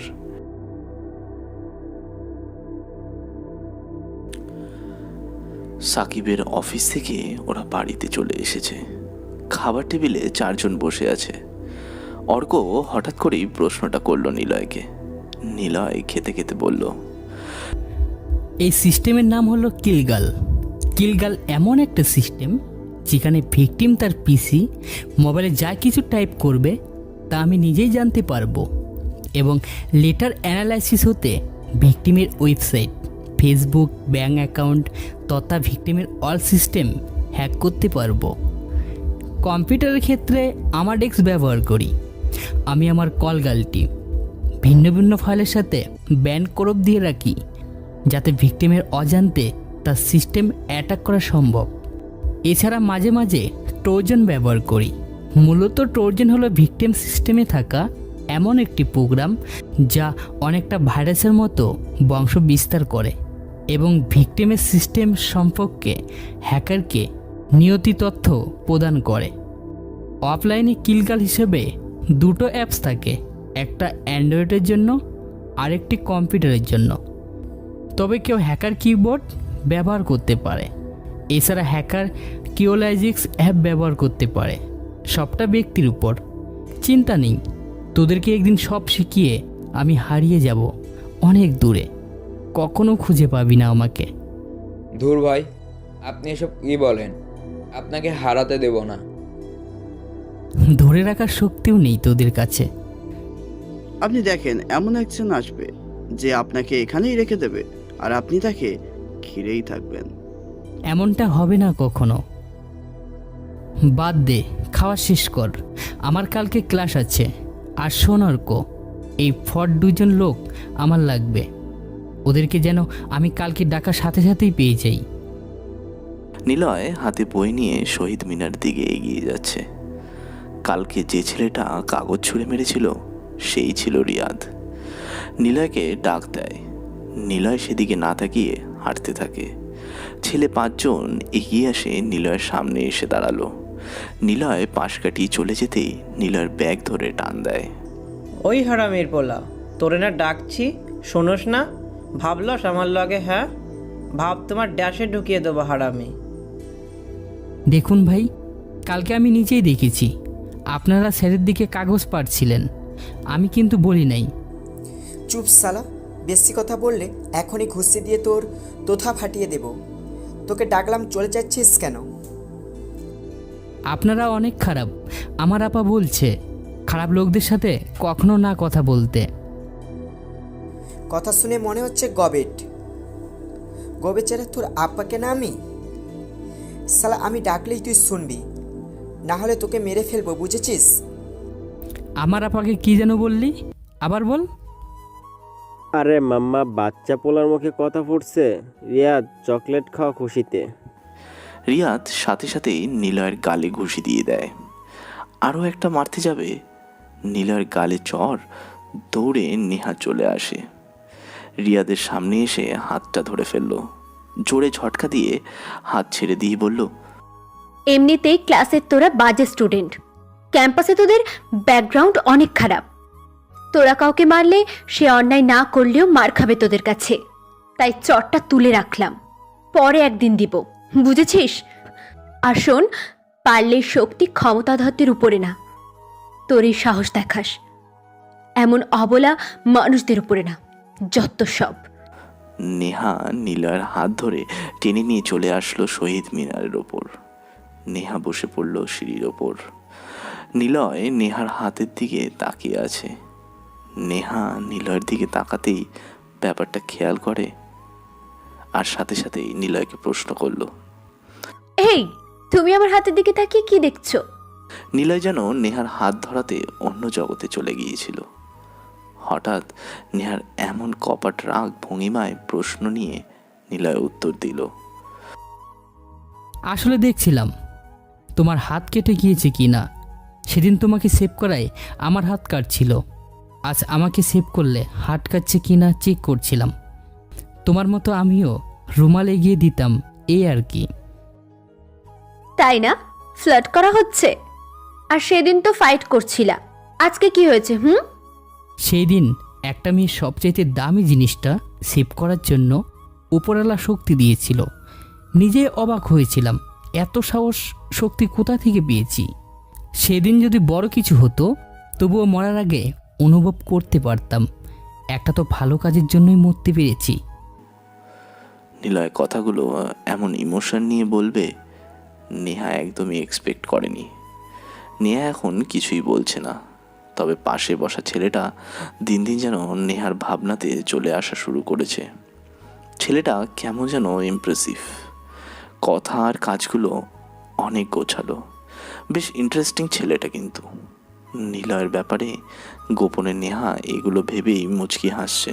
সাকিবের অফিস থেকে ওরা বাড়িতে চলে এসেছে। খাবার টেবিলে 4 জন বসে আছে। অর্ক হঠাৎ করেই প্রশ্নটা করলো নিলয়কে। নিলয় খেতে খেতে বলল, এই সিস্টেমের নাম হলো কিলগাল। কিলগাল এমন একটা সিস্টেম যেখানে ভিকটিম তার পিসি, মোবাইলে যা কিছু টাইপ করবে তা আমি নিজেই জানতে পারবো, এবং লেটার অ্যানালাইসিস হতে ভিকটিমের ওয়েবসাইট, ফেসবুক, ব্যাঙ্ক অ্যাকাউন্ট তথা ভিকটিমের অল সিস্টেম হ্যাক করতে পারবো। কম্পিউটারের ক্ষেত্রে আমার ডেস্ক ব্যবহার করি। আমি আমার কলগালটি ভিন্ন ভিন্ন ফাইলের সাথে ব্যান্ড করব দিয়ে রাখি, যাতে ভিকটিমের অজান্তে তার সিস্টেম অ্যাটাক করা সম্ভব। এছাড়া মাঝে মাঝে ট্রোজান ব্যবহার করি। মূলত ট্রোজান হলো ভিকটিম সিস্টেমে থাকা এমন একটি প্রোগ্রাম যা অনেকটা ভাইরাসের মতো বংশ বিস্তার করে এবং ভিকটিমের সিস্টেম সম্পর্কে হ্যাকারকে নিয়তি তথ্য প্রদান করে। অফলাইনে কিলগাল হিসেবে 2টো অ্যাপস থাকে, একটা অ্যান্ড্রয়েডের জন্য আরেকটি কম্পিউটারের জন্য। তবে কেউ হ্যাকার কিবোর্ড ব্যবহার করতে পারে। এছাড়া হ্যাকার কিওলজিক্স অ্যাপ ব্যবহার করতে পারে। সবটা ব্যক্তির উপর। চিন্তা নেই, তোদেরকে একদিন সব শিখিয়ে আমি হারিয়ে যাব অনেক দূরে, কখনো খুঁজে পাবি না আমাকে। ধুর ভাই, আপনি এসব কি বলেন? আপনাকে হারাতে দেব না। ধরে রাখার শক্তিও নেই তোদের কাছে। আপনি দেখেন, এমন একজন আসবে যে আপনাকে এখানেই রেখে দেবে, আর আপনি তাকে ঘিরেই থাকবেন। এমনটা হবে না কখনো। বাদ দে, খাওয়া শেষ কর, আমার কালকে ক্লাস আছে। আর শোন অর্ক, এই ফট 2 জন লোক আমার লাগবে। ওদেরকে যেন আমি কালকে ডাকার সাথে সাথেই পেয়ে যাই। নিলয় হাতে বই নিয়ে শহীদ মিনার দিকে এগিয়ে যাচ্ছে। কালকে যে ছেলেটা কাগজ ছুঁড়ে মেরেছিল সেই ছিল রিয়াদ। নিলয়কে ডাক দেয়। নিলয় সেদিকে না তাকিয়ে হাঁটতে থাকে। ছেলে 5 জন এগিয়ে আসে নিলয়ের সামনে এসে দাঁড়ালো। নিলয় পাশ কাটিয়ে চলে যেতেই নিলয়ের ব্যাগ ধরে টান দেয়। ওই হারামির পোলা, তোরে না ডাকছি, শোনোস না? ভাবলস আমার লগে? হ্যাঁ, ভাব তোমার ড্যাশে ঢুকিয়ে দেবো হারামি। দেখুন ভাই, কালকে আমি নিজেই দেখেছি আপনারা স্যারের দিকে কাগজ পাড়ছিলেন, আমি কিন্তু বলি নাই। চুপ সালা, বেশি কথা বললে এখনই ঘুষি দিয়ে তোর তোথা ফাটিয়ে দেব। তোকে ডাকলাম, চলে যাচ্ছিস কেন? আপনারা অনেক খারাপ। আমার আপা বলছে খারাপ লোকদের সাথে কখনো না কথা বলতে। কথা শুনে মনে হচ্ছে গবেট চেরা তোর আব্বাকে না আমি। সালা, আমি ডাকলেই তুই শুনবি, না হলে তোকে মেরে ফেলবো, বুঝেছিস? আমার আপাকে কি যেন বললি, আবার বল। আরে মাম্মা, বাচ্চা পোলার মুখে কথা ফুটছে। রিয়াদ, চকলেট খাওয়া খুশিতে। রিয়াদ সাথে সাথেই নিলয়ের গালে ঘুষি দিয়ে দেয়। আরও একটা মারতে যাবে, নিলয়ের গালে চড়, দৌড়ে নেহা চলে আসে। রিয়াদের সামনে এসে হাতটা ধরে ফেলল। জোরে ঝটকা দিয়ে হাত ছেড়ে দিয়ে বলল, এমনিতেই ক্লাসের তোরা বাজে স্টুডেন্ট, ক্যাম্পাসে তোদের ব্যাকগ্রাউন্ড অনেক খারাপ। তোরা কাউকে মারলে সে অন্যায় না করলেও মার খাবে তোদের কাছে, তাই চটটা তুলে রাখলাম, পরে একদিন দিব, বুঝেছিস? আর শোন, পারলে শক্তি ক্ষমতাধরদের উপরে না, তোর এই সাহস দেখাস, এমন অবলা মানুষদের উপরে না, যত সব। নেহা নিলয়ের হাত ধরে টেনে নিয়ে চলে আসলো শহীদ মিনারের ওপর। নেহা বসে পড়ল সিঁড়ির ওপর। নিলয় নেহার হাতের দিকে তাকিয়ে আছে। নেহা নিলয়ের দিকে তাকাতেই ব্যাপারটা খেয়াল করে, আর সাথে সাথেই নিলয়কে প্রশ্ন করলো, এই তুমি আমার হাতের দিকে তাকিয়ে কি দেখছো? নিলয় যেন নেহার হাত ধরাতে অন্য জগতে চলে গিয়েছিল। হঠাৎ নেহার এমন কপাট রাগ ভঙ্গিমায় প্রশ্ন নিয়ে নিলয় উত্তর দিল, আসলে দেখছিলাম তোমার হাত কেটে গিয়েছে কি না। সেদিন তোমাকে সেভ করায় আমার হাত কাটছিল, আজ আমাকে সেভ করলে হাত কাটছে কি না চেক করছিলাম। তোমার মতো আমিও রুমাল এগিয়ে দিতাম, এই আর কি। তাই না? ফ্লার্ট করা হচ্ছে? আর সেদিন তো ফাইট করছিলা, আজকে কি হয়েছে? সেই দিন একটা মেয়ের সবচাইতে দামি জিনিসটা সেভ করার জন্য উপরওয়ালা শক্তি দিয়েছিল। নিজে অবাক হয়েছিলাম, এত সাহস শক্তি কোথা থেকে পেয়েছি। সেদিন যদি বড় কিছু হতো তবুও মরার আগে অনুভব করতে পারতাম একটা তো ভালো কাজের জন্যই মরতে পেরেছি। নিলয় কথাগুলো এমন ইমোশন নিয়ে বলবে নেহা একদমই এক্সপেক্ট করেনি। নেহা এখন কিছুই বলছে না, তবে পাশে বসা ছেলেটা দিন দিন যেন নেহার ভাবনাতে চলে আসা শুরু করেছে। ছেলেটা কেমন যেন ইমপ্রেসিভ, কথা আর কাজগুলো অনেক গোছালো, বেশ ইন্টারেস্টিং ছেলেটা। কিন্তু নিলয়ের ব্যাপারে গোপনে নেহা এগুলো ভেবেই মুচকি হাসছে।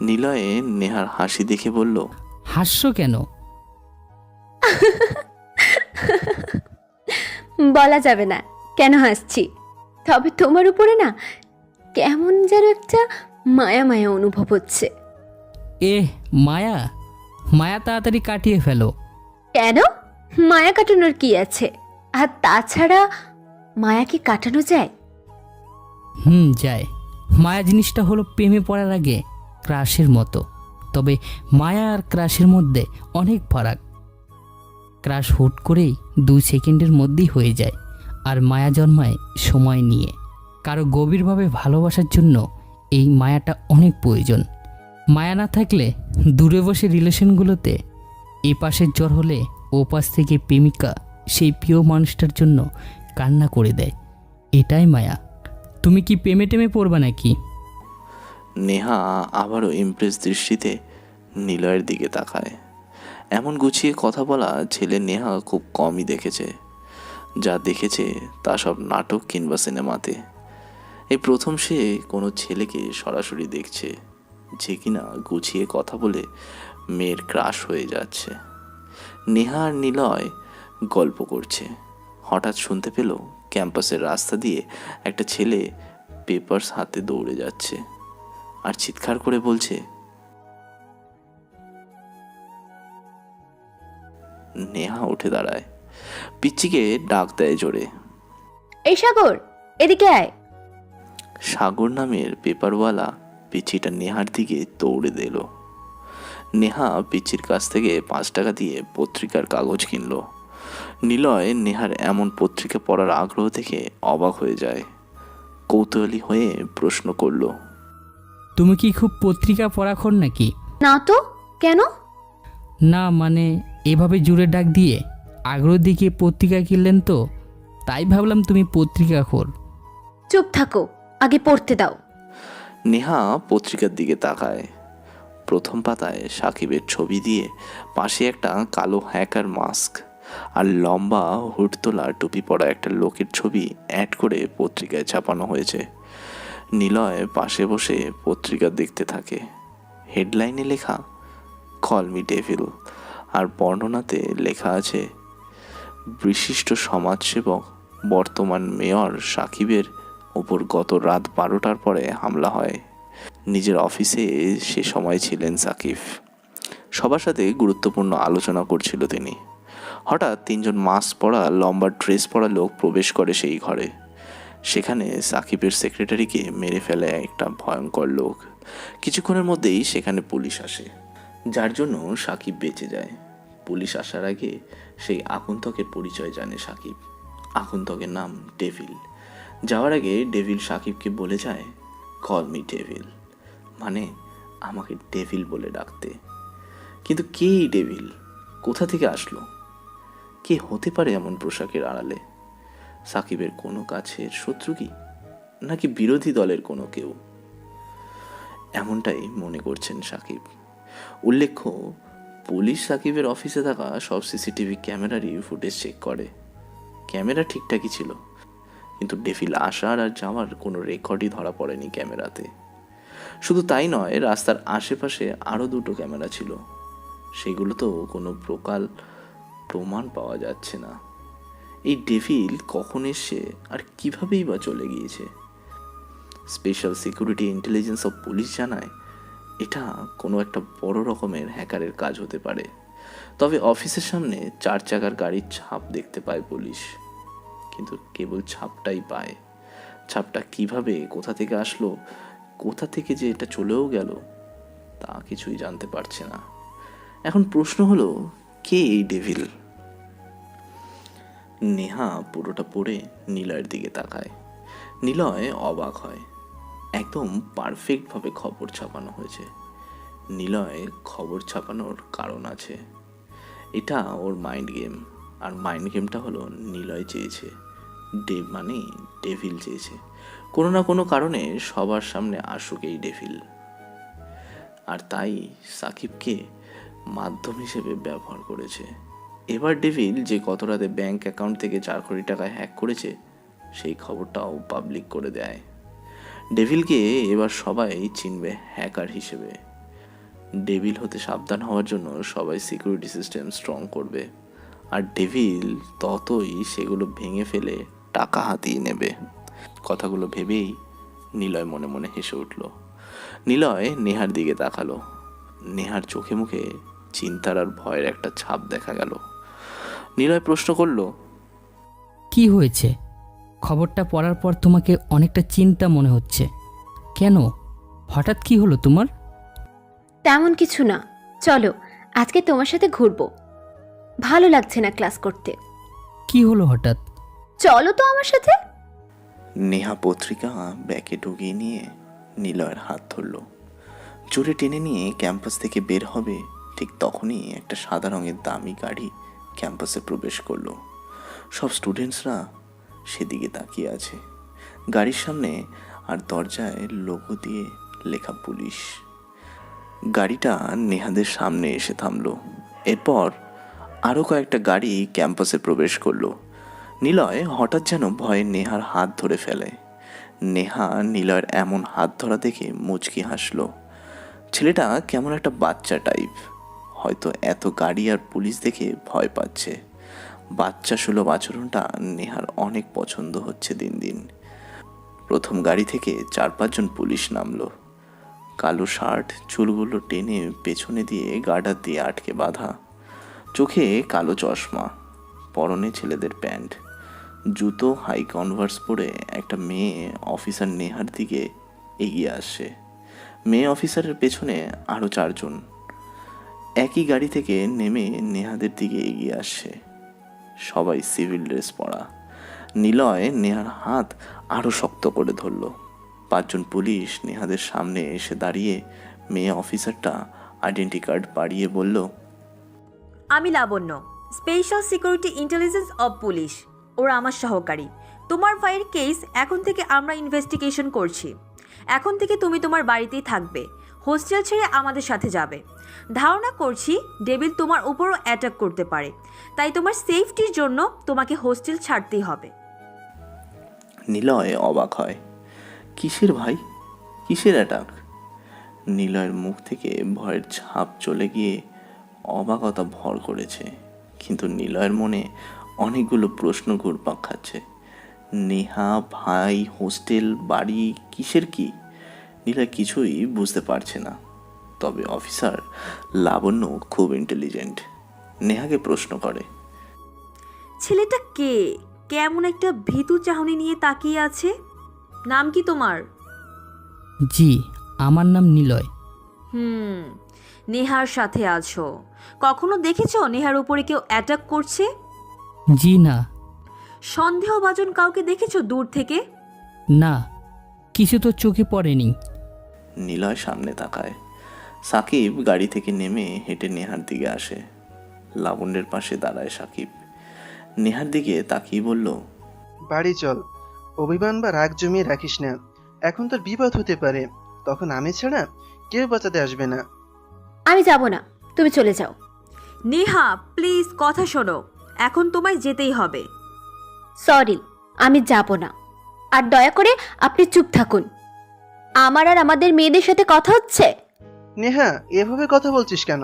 নিলয়ে নেহার হাসি দেখে বলল, হাসছো কেন? বলা যাবে না কেন হাসছি, তবে তোমার উপরে না কেমন যেন একটা মায়া মায়া অনুভব হচ্ছে। মায়া? মায়া তাড়াতাড়ি কাটিয়ে ফেলো। কেন? মায়া কাটানোর কি আছে? আর তাছাড়া মায়া কি কাটানো যায়? যায়। মায়া জিনিসটা হলো প্রেমে পড়ার আগে ক্রাশের মতো, তবে মায়া আর ক্রাশের মধ্যে অনেক ফারাক। ক্রাশ হুট করেই 2 সেকেন্ডের মধ্যেই হয়ে যায়, আর মায়া জন্মায় সময় নিয়ে। কারো গভীরভাবে ভালোবাসার জন্য এই মায়াটা অনেক প্রয়োজন। মায়া না থাকলে দূরে বসে রিলেশনগুলোতে এ পাশের জ্বর হলে ও পাশ থেকে প্রেমিকা সেই প্রিয় মানুষটার জন্য কান্না করে দেয়, এটাই মায়া। তুমি কি প্রেমে টেমে পড়বা নাকি? নেহা আবারও ইমপ্রেস দৃষ্টিতে নিলয়ের দিকে তাকায়। এমন গুছিয়ে কথা বলা ছেলে নেহা খুব কমই দেখেছে। যা দেখেছে তা সব নাটক কিংবা সিনেমাতে। এই প্রথম সে কোনো ছেলেকে সরাসরি দেখছে যে কিনা গুছিয়ে কথা বলে মেয়ের ক্রাশ হয়ে যাচ্ছে। নেহা আর নিলয় গল্প করছে, হঠাৎ শুনতে পেল ক্যাম্পাসের রাস্তা দিয়ে একটা ছেলে পেপারস হাতে দৌড়ে যাচ্ছে আর চিৎকার করে বলছে, নেহা উঠে দাঁড়ায়, পিচ্চিকে ডাক দেয় জোরে। এই সাগর, এদিকে আয়। সাগর নামের পেপারওয়ালা পিচ্চিটা নেহার দিকে দৌড়ে দিল। নেহা পিচ্চির কাছ থেকে 5 টাকা দিয়ে পত্রিকার কাগজ কিনলো। নিলয় নেহার এমন পত্রিকা পড়ার আগ্রহ দেখে অবাক হয়ে যায়। কৌতূহলী হয়ে প্রশ্ন করলো, তুমি কি খুব পত্রিকা পড়াখোর নাকি? না তো, কেন? না মানে এভাবে জুড়ে ডাক দিয়ে আগ্রহ দিকে পত্রিকা কিনলেন তো, তাই ভাবলাম তুমি পত্রিকাখোর। চুপ থাকো, আগে পড়তে দাও। নেহা পত্রিকার দিকে তাকায়। প্রথম পাতায় সাকিবের ছবি দিয়ে পাশে একটা কালো হ্যাকার মাস্ক আর লম্বা হুড তোলা টুপি পরা একটা লোকের ছবি অ্যাড করে পত্রিকায় ছাপানো হয়েছে। নিলয় পাশে বসে পত্রিকা দেখতে থাকে। হেডলাইনে লেখা কল মি ডেভিল, আর বর্ণনাতে লেখা আছে, বিশিষ্ট সমাজসেবক বর্তমান মেয়র সাকিবের ওপর গত রাত 12টার পরে হামলা হয়। নিজের অফিসে সে সময় ছিলেন সাকিব। সবার সাথে গুরুত্বপূর্ণ আলোচনা করছিল তিনি। হঠাৎ 3 জন মাস্ক পরা লম্বা ড্রেস পরা লোক প্রবেশ করে সেই ঘরে। সেখানে সাকিবের সেক্রেটারিকে মেরে ফেলে একটা ভয়ঙ্কর লোক। কিছুক্ষণের মধ্যেই সেখানে পুলিশ আসে, যার জন্য সাকিব বেঁচে যায়। পুলিশ আসার আগে সেই আগন্তুকের পরিচয় জানে সাকিব। আগন্তুকের নাম ডেভিল। যাওয়ার আগে ডেভিল সাকিবকে বলে যায়, কল মি ডেভিল, মানে আমাকে ডেভিল বলে ডাকতে। কিন্তু কে এই ডেভিল? কোথা থেকে আসলো? কে হতে পারে এমন পোশাকের আড়ালে? সাকিবের কোনো কাছের শত্রু কি, নাকি বিরোধী দলের কোনো কেউ? এমনটাই মনে করছেন সাকিব। উল্লেখ্য, পুলিশ সাকিবের অফিসে থাকা সব সিসিটিভি ক্যামেরারই ফুটেজ চেক করে। ক্যামেরা ঠিকঠাকই ছিল, কিন্তু ডেভিল আসার আর যাওয়ার কোনো রেকর্ডই ধরা পড়েনি ক্যামেরাতে। শুধু তাই নয়, রাস্তার আশেপাশে আরও 2টো ক্যামেরা ছিল, সেগুলোতেও কোনো প্রমাণ পাওয়া যাচ্ছে না। এই ডেভিল কখন এসছে আর কিভাবেই বা চলে গিয়েছে? Special security intelligence of police জানায় এটা কোনো একটা বড় রকমের হ্যাকারের কাজ হতে পারে। তবে অফিসের সামনে 4 চাকার গাড়ির ছাপ দেখতে পায় পুলিশ, কিন্তু কেবল ছাপটাই পায়। ছাপটা কিভাবে, কোথা থেকে আসলো, কোথা থেকে যে এটা চলেও গেল, তা কিছুই জানতে পারছে না। এখন প্রশ্ন হলো, কে এই ডেভিল? নেহা পুরোটা পড়ে নিলয়ের দিকে তাকায়। নিলয় অবাক হয়। একদম পারফেক্টভাবে খবর ছাপানো হয়েছে। নিলয় খবর ছাপানোর কারণ আছে। এটা ওর মাইন্ড গেম, আর মাইন্ড গেমটা হলো নিলয় চেয়েছে, মানে ডেভিল চেয়েছে কোনো না কোনো কারণে সবার সামনে আসুক এই ডেভিল। আর তাই সাকিবকে মাধ্যম হিসেবে ব্যবহার করেছে। এবার ডেভিল যে গত রাতে ব্যাংক অ্যাকাউন্ট থেকে 4 কোটি টাকা হ্যাক করেছে, সেই খবরটাও পাবলিক করে দেয়। ডেভিলকে এবার সবাই চিনবে হ্যাকার হিসেবে। ডেভিল হতে সাবধান হওয়ার জন্য সবাই সিকিউরিটি সিস্টেম স্ট্রং করবে, আর ডেভিল ততই সেগুলো ভেঙে ফেলে টাকা হাতিয়ে নেবে। কথাগুলো ভেবেই নিলয় মনে মনে হেসে উঠল। নিলয় নেহার দিকে তাকালো। নেহার চোখে মুখে চিন্তার আর ভয়ের একটা ছাপ দেখা গেল। নিলয় প্রশ্ন করল, কি হয়েছে? খবরটা পড়ার পর তোমাকে অনেকটা চিন্তা মনে হচ্ছে কেন? হঠাৎ কি হলো তোমার? তেমন কিছু না, চলো আজকে তোমার সাথে ঘুরবো। ভালো লাগছে না ক্লাস করতে। কি হলো হঠাৎ? চলো তো আমার সাথে। নেহা পত্রিকা ব্যাগে ঢুকিয়ে নিয়ে নিলয়ের হাত ধরল। জোরে টেনে নিয়ে ক্যাম্পাস থেকে বের হবে, ঠিক তখনই একটা সাদা রঙের দামি গাড়ি ক্যাম্পাসে প্রবেশ করলো। সব স্টুডেন্টসরা সেদিকে তাকিয়ে আছে। গাড়ির সামনে আর দরজায় লোগো দিয়ে লেখা পুলিশ। গাড়িটা নেহাদের সামনে এসে থামলো। এরপর আরও কয়েকটা গাড়ি ক্যাম্পাসে প্রবেশ করলো। নিলয় হঠাৎ যেন ভয়ে নেহার হাত ধরে ফেলে। নেহা নিলয়ের এমন হাত ধরা দেখে মুচকি হাসলো। ছেলেটা কেমন একটা বাচ্চা টাইপ, হয়তো এত গাড়ি আর পুলিশ দেখে ভয় পাচ্ছে। বাচ্চা সুলভ আচরণটা নেহার অনেক পছন্দ হচ্ছে দিন দিন। প্রথম গাড়ি থেকে 4-5 জন পুলিশ নামলো। কালো শার্ট, চুলগুলো টেনে পেছনে দিয়ে গার্ডার দিয়ে আটকে বাঁধা। চোখে কালো চশমা, পরনে ছেলেদের প্যান্ট, জুতো হাই কনভার্স পরে একটা মেয়ে অফিসার নেহার দিকে এগিয়ে আসছে। মেয়ে অফিসারের পেছনে আরও 4 জন একই গাড়ি থেকে নেমে নেহাদের দিকে এগিয়ে আসছে। সবাই সিভিল ড্রেস পরা। নিলয় নেহার হাত আরও শক্ত করে ধরল। 5 জন পুলিশ নেহাদের সামনে এসে দাঁড়িয়ে মেয়ে অফিসারটা আইডেন্টি কার্ড বাড়িয়ে বলল, আমি Labanya, special security intelligence of police. ওরা আমার সহকারী। তোমার ভাইয়ের কেস এখন থেকে আমরা ইনভেস্টিগেশন করছি। এখন থেকে তুমি তোমার বাড়িতেই থাকবে, হোস্টেল ছেড়ে আমাদের সাথে যাবে। ধারণা করছি ডেভিল তোমার উপরও অ্যাটাক করতে পারে, তাই তোমার সেফটির জন্য তোমাকে হোস্টেল ছাড়তেই হবে। নিলয় অবাক হয়। কিসের ভাই, কিসের অ্যাটাক? নিলয়ের মুখ থেকে ভয়ের ছাপ চলে গিয়ে অবাকতা ভর করেছে, কিন্তু নিলয়ের মনে অনেকগুলো প্রশ্ন ঘুরপাক খাচ্ছে। নেহা, ভাই, হোস্টেল, বাড়ি, কিসের কি? নিলয় কিছুই বুঝতে পারছে না। তবে অফিসার লাবণ্য খুব ইন্টেলিজেন্ট। নেহাকে প্রশ্ন করে, ছেলেটা কে? কেমন একটা ভীতু চাহনি নিয়ে তাকিয়ে আছে। নাম কি তোমার? জি, আমার নাম নিলয়। নেহার সাথে আছো। কখনো দেখেছো নেহার উপরে কেউ অ্যাটাক করছে? জি না। সন্দেহভাজন কাউকে দেখেছো দূর থেকে? না, কিছু তো চোখে পড়েনি। নিলয় সামনে তাকায়। সাকিব গাড়ি থেকে নেমে হেঁটে নেহার দিকে আসে। লাবণ্যের পাশে দাঁড়ায় সাকিব। নেহার দিকে তাকিয়ে বলল, বাড়ি চল, অভিমান বা রাগ জমিয়ে রাখিস না। এখন তোর বিপদ হতে পারে, তখন আমি ছাড়া কেউ বাঁচাতে আসবে না। আমি যাব না, তুমি চলে যাও। নেহা প্লিজ কথা শোনো, এখন তোমায় যেতেই হবে। সরি, আমি যাব না। আর দয়া করে আপনি চুপ থাকুন। আমার আর আমাদের মেয়েদের সাথে কথা হচ্ছে। নেহা, এভাবে কথা বলছিস কেন?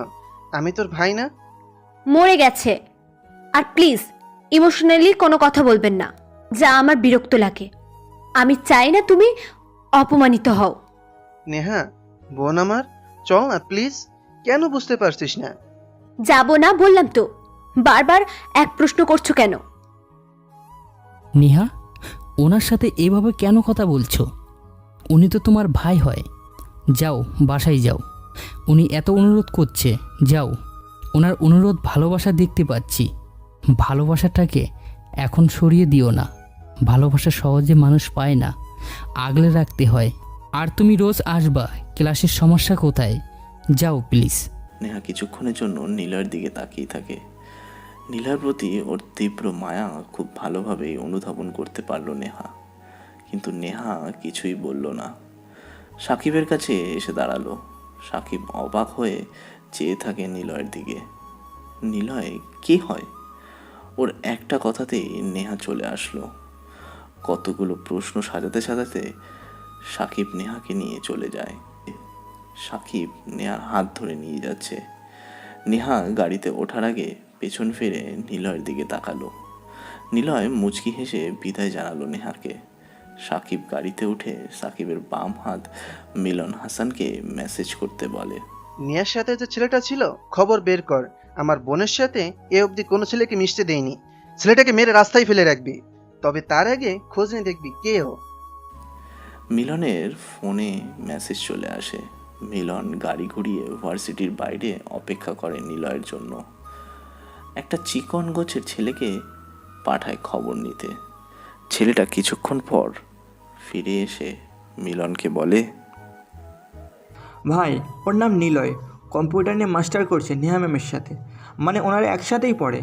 আমি তোর ভাই না? মরে গেছে। আর প্লিজ ইমোশনালি কোনো কথা বলবেন না, যা আমার বিরক্ত লাগে। আমি চাই না তুমি অপমানিত হও। নেহা বোন আমার, চল না প্লিজ। কেন বুঝতে পারছিস না? যাব না বললাম তো, বারবার এক প্রশ্ন করছো কেন? নেহা, ওনার সাথে এভাবে কেন কথা বলছো? উনি তো তোমার ভাই হয়। যাও, বাসায় যাও। উনি এত অনুরোধ করছে, যাও। ওনার অনুরোধ ভালোবাসা দেখতে পাচ্ছি। ভালোবাসাটাকে এখন সরিয়ে দিও না। ভালোবাসা সহজে মানুষ পায় না, আগলে রাখতে হয়। আর তুমি রোজ আসবা, ক্লাসের সমস্যা কোথায়? যাও প্লিজ। নেহা কিছুক্ষণের জন্য নীলার দিকে তাকিয়ে থাকে। নীলার প্রতি ওর তীব্র মায়া খুব ভালোভাবেই অনুধাবন করতে পারল নেহা, কিন্তু নেহা কিছুই বলল না। সাকিবের কাছে এসে দাঁড়ালো। সাকিব অবাক হয়ে চেয়ে থাকে নিলয়ের দিকে। নিলয় কে হয়? ওর একটা কথাতেই নেহা চলে আসলো। কতগুলো প্রশ্ন সাজাতে সাজাতে সাকিব নেহাকে নিয়ে চলে যায়। সাকিব নেহার হাত ধরে নিয়ে যাচ্ছে। নেহা গাড়িতে ওঠার আগে পেছন ফিরে নিলয়ের দিকে তাকালো। নিলয় মুচকি হেসে বিদায় জানালো নেহাকে। সাকিব গাড়িতে উঠে সাকিবের বাম হাত মিলন হাসানকে মেসেজ করতে বলে, নেহার সাথে যে ছেলেটা ছিল খবর বের কর। আমার বোনের সাথে এ অবধি কোনো ছেলেকে মিশতে দেয়নি। ছেলেটাকে মেরে রাস্তায় ফেলে রাখবি, তবে তার আগে খোঁজ নিয়ে দেখবি কে ও। মিলনের ফোনে মেসেজ চলে আসে। মিলন গাড়ি ঘুরিয়ে ভার্সিটির বাইরে অপেক্ষা করে নিলয়ের জন্য। একটা চিকন গোছের ছেলেকে পাঠায় খবর নিতে। ছেলেটা কিছুক্ষণ পর ফিরে এসে মিলনকে বলে, ভাই, ওর নাম নিলয়, কম্পিউটার নিয়ে মাস্টার করছে নেহা ম্যামের সাথে। মানে ওনারা একসাথেই পড়ে।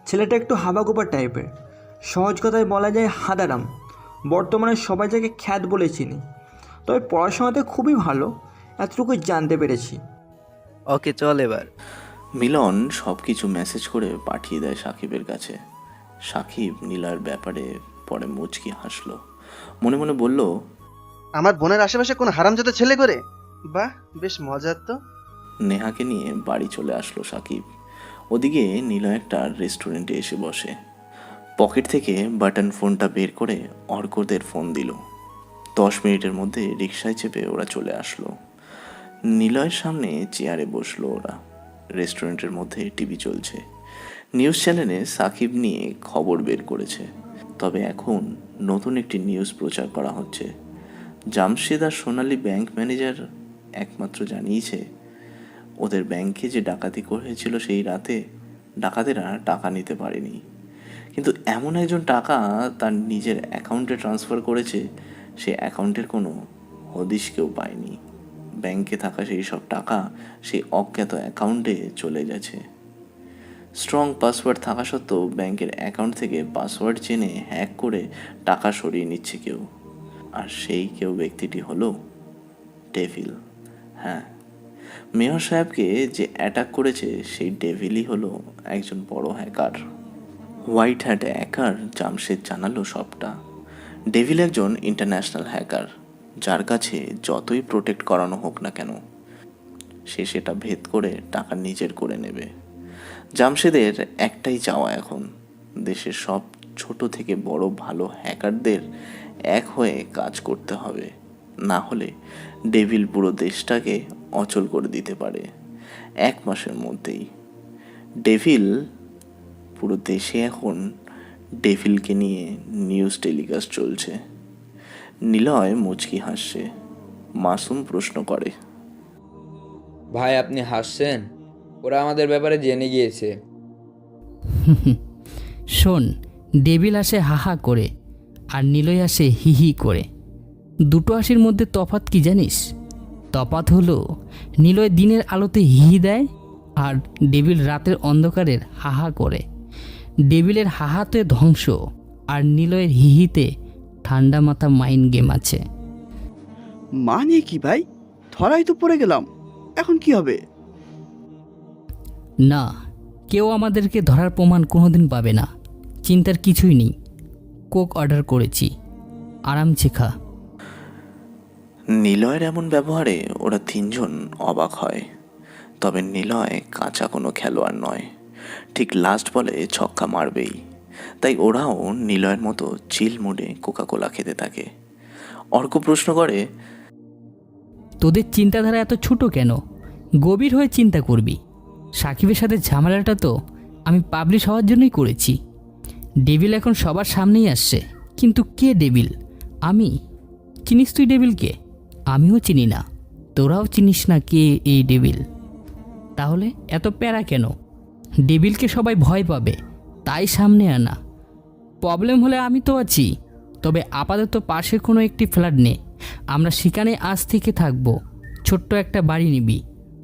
ছেলেটা একটু হাবাগোপা টাইপের, সহজ কথায় বলা যায় হাদারাম। বর্তমানে সবাই যাকে খ্যাত বলে চিনি, তবে পড়াশোনাতে খুবই ভালো, এতটুকু জানতে পেরেছি। ওকে চল এবার। মিলন সব কিছু মেসেজ করে পাঠিয়ে দেয় সাকিবের কাছে। সাকিব নীলার ব্যাপারে পরে মুচকি হাসলো। মনে মনে বলল, আমার বোনের আশেপাশে কোনো হারামজাদা ছেলে করে? বাহ, বেশ মজার তো। নেহাকে নিয়ে বাড়ি চলে আসলো সাকিব। ওদিকে নীলয় একটা রেস্টুরেন্টে এসে বসে। পকেট থেকে বাটন ফোনটা বের করে অর্কদের ফোন দিল। 10 মিনিটের মধ্যে রিকশায় চেপে ওরা চলে আসলো। নিলয়ের সামনে চেয়ারে বসলো ওরা। রেস্টুরেন্টের মধ্যে টিভি চলছে। নিউজ চ্যানেলে সাকিব নিয়ে খবর বের করেছে, তবে এখন নতুন একটি নিউজ প্রচার করা হচ্ছে। জামশেদ আর সোনালী ব্যাংক ম্যানেজার একমাত্র জানিয়েছে ওদের ব্যাংকে যে ডাকাতি করেছিল সেই রাতে ডাকাতেরা টাকা নিতে পারেনি, কিন্তু এমন একজন টাকা তার নিজের অ্যাকাউন্টে ট্রান্সফার করেছে সেই অ্যাকাউন্টের কোনো হদিশ কেউ পায়নি। ব্যাংকে থাকা সেই সব টাকা সেই অজ্ঞাত অ্যাকাউন্টে চলে গেছে। স্ট্রং পাসওয়ার্ড থাকা সত্ত্বেও ব্যাংকের অ্যাকাউন্ট থেকে পাসওয়ার্ড জেনে হ্যাক করে টাকা সরিয়ে নিচ্ছে কেউ, আর সেই কেউ ব্যক্তিটি হলো ডেভিল। হ্যাঁ, মেয়র সাহেবকে যে অ্যাটাক করেছে সেই ডেভিলই হলো একজন বড় hacker. White hat hacker Jamshed জানালো সবটা। ডেভিল একজন ইন্টারন্যাশনাল হ্যাকার, যার কাছে যতই প্রোটেক্ট করানো হোক না কেন সে সেটা ভেদ করে টাকা নিজের করে নেবে। জামশেদের একটাই চাওয়া এখন, দেশের সব ছোট থেকে বড় ভালো হ্যাকারদের এক হয়ে কাজ করতে হবে, না হলে ডেভিল পুরো দেশটাকে অচল করে দিতে পারে 1 মাসের মধ্যেই। ডেভিল পুরো দেশে এখন ডেভিলকে নিয়ে নিউজ টেলিকাস্ট চলছে। নিলয় মুচকি হাসছে। মাসুম প্রশ্ন করে, ভাই আপনি হাসছেন? ওরা আমাদের ব্যাপারে জেনে গিয়েছে। শোন, ডেভিল আসে হাহা করে আর নিলয় আসে হিহি করে। দুটো হাসির মধ্যে তফাৎ কি জানিস? তফাৎ হলো নিলয় দিনের আলোতে হিহি দেয় আর ডেভিল রাতের অন্ধকারের হাহা করে। ডেভিলের হাহাতে ধ্বংস আর নিলয়ের হিহিতে ঠান্ডা মাথা মাইন্ড গেম আছে। মানে কি ভাই? ধরাই তো পড়ে গেলাম, এখন কি হবে? না, কেউ আমাদেরকে ধরার প্রমাণ কোনোদিন পাবে না। চিন্তার কিছুই নেই। কোক অর্ডার করেছি, আরামসে খা। নিলয়ের এমন ব্যবহারে ওরা 3 জন অবাক হয়। তবে নিলয় কাঁচা কোনো খেলোয়াড় নয়, ঠিক লাস্ট বলে ছক্কা মারবেই। তাই ওরাও নিলয়ের মতো চিল মুডে কোকাকোলা খেতে থাকে। অর্ক প্রশ্ন করে, তোদের চিন্তাধারা এত ছোট কেন? গভীর হয়ে চিন্তা করবি। সাকিবের সাথে ঝামেলাটা তো আমি পাবলিশ হওয়ার জন্যই করেছি। ডেভিল এখন সবার সামনেই আসছে, কিন্তু কে ডেভিল? আমি। চিনিস তুই ডেভিলকে? আমিও চিনি না, তোরাও চিনিস না কে এই ডেভিল। তাহলে এত প্যারা কেন? ডেভিলকে সবাই ভয় পাবে, তাই সামনে আনা। প্রবলেম হলে আমি তো আছি। তবে আপাতত পাশে কোনো একটি ফ্ল্যাট নে, আমরা সেখানে আজ থেকে থাকবো। ছোট্ট একটা বাড়ি নিবি,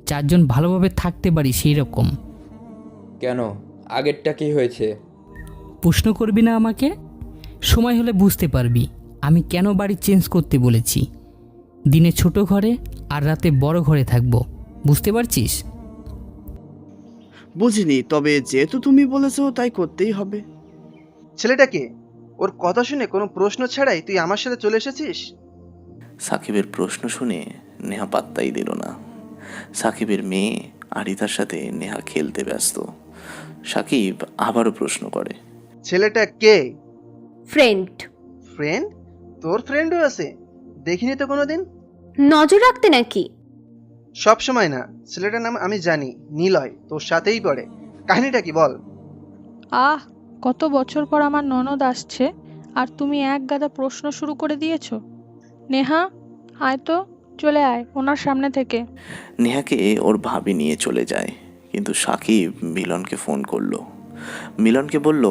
4 জন ভালোভাবে থাকতে পারি সেই রকম। কেন, আগেরটা কি হয়েছে? প্রশ্ন করবি না আমাকে? সময় হলে বুঝতে পারবি আমি কেন বাড়ি চেঞ্জ করতে বলেছি। দিনে ছোট ঘরে আর রাতে বড় ঘরে থাকবো, বুঝতে পারছিস? বুঝিনি, তবে যেহেতু তুমি বলেছো তাই করতেই হবে। ছেলেটাকে ওর কথা শুনে কোনো প্রশ্ন ছাড়াই তুই আমার সাথে চলে এসেছিস? সাকিবের প্রশ্ন শুনে নেহা পাত্তাই দিল না। সাকিবের মেয়ে আরিতার সাথে নেহা খেলতে ব্যস্ত। সাকিব আবারও প্রশ্ন করে, ছেলেটা কে? ফ্রেন্ড। ফ্রেন্ড? তোর ফ্রেন্ডও আছে? দেখিনি তো কোনোদিন। নজর রাখতে নাকি? সব সময় না, ছেলেটার নাম আমি জানি, নিলয়, তোর সাথেই পড়ে। কাহিনীটা কি বল? কত বছর পর আমার ননদ আসছে আর তুমি এক গাদা প্রশ্ন শুরু করে দিয়েছো। নেহা, আয় তো, চলে আয় ওনার সামনে থেকে। নেহাকে ওর ভাবি নিয়ে চলে যায়, কিন্তু সাকিব মিলনকে ফোন করলো। মিলনকে বলল,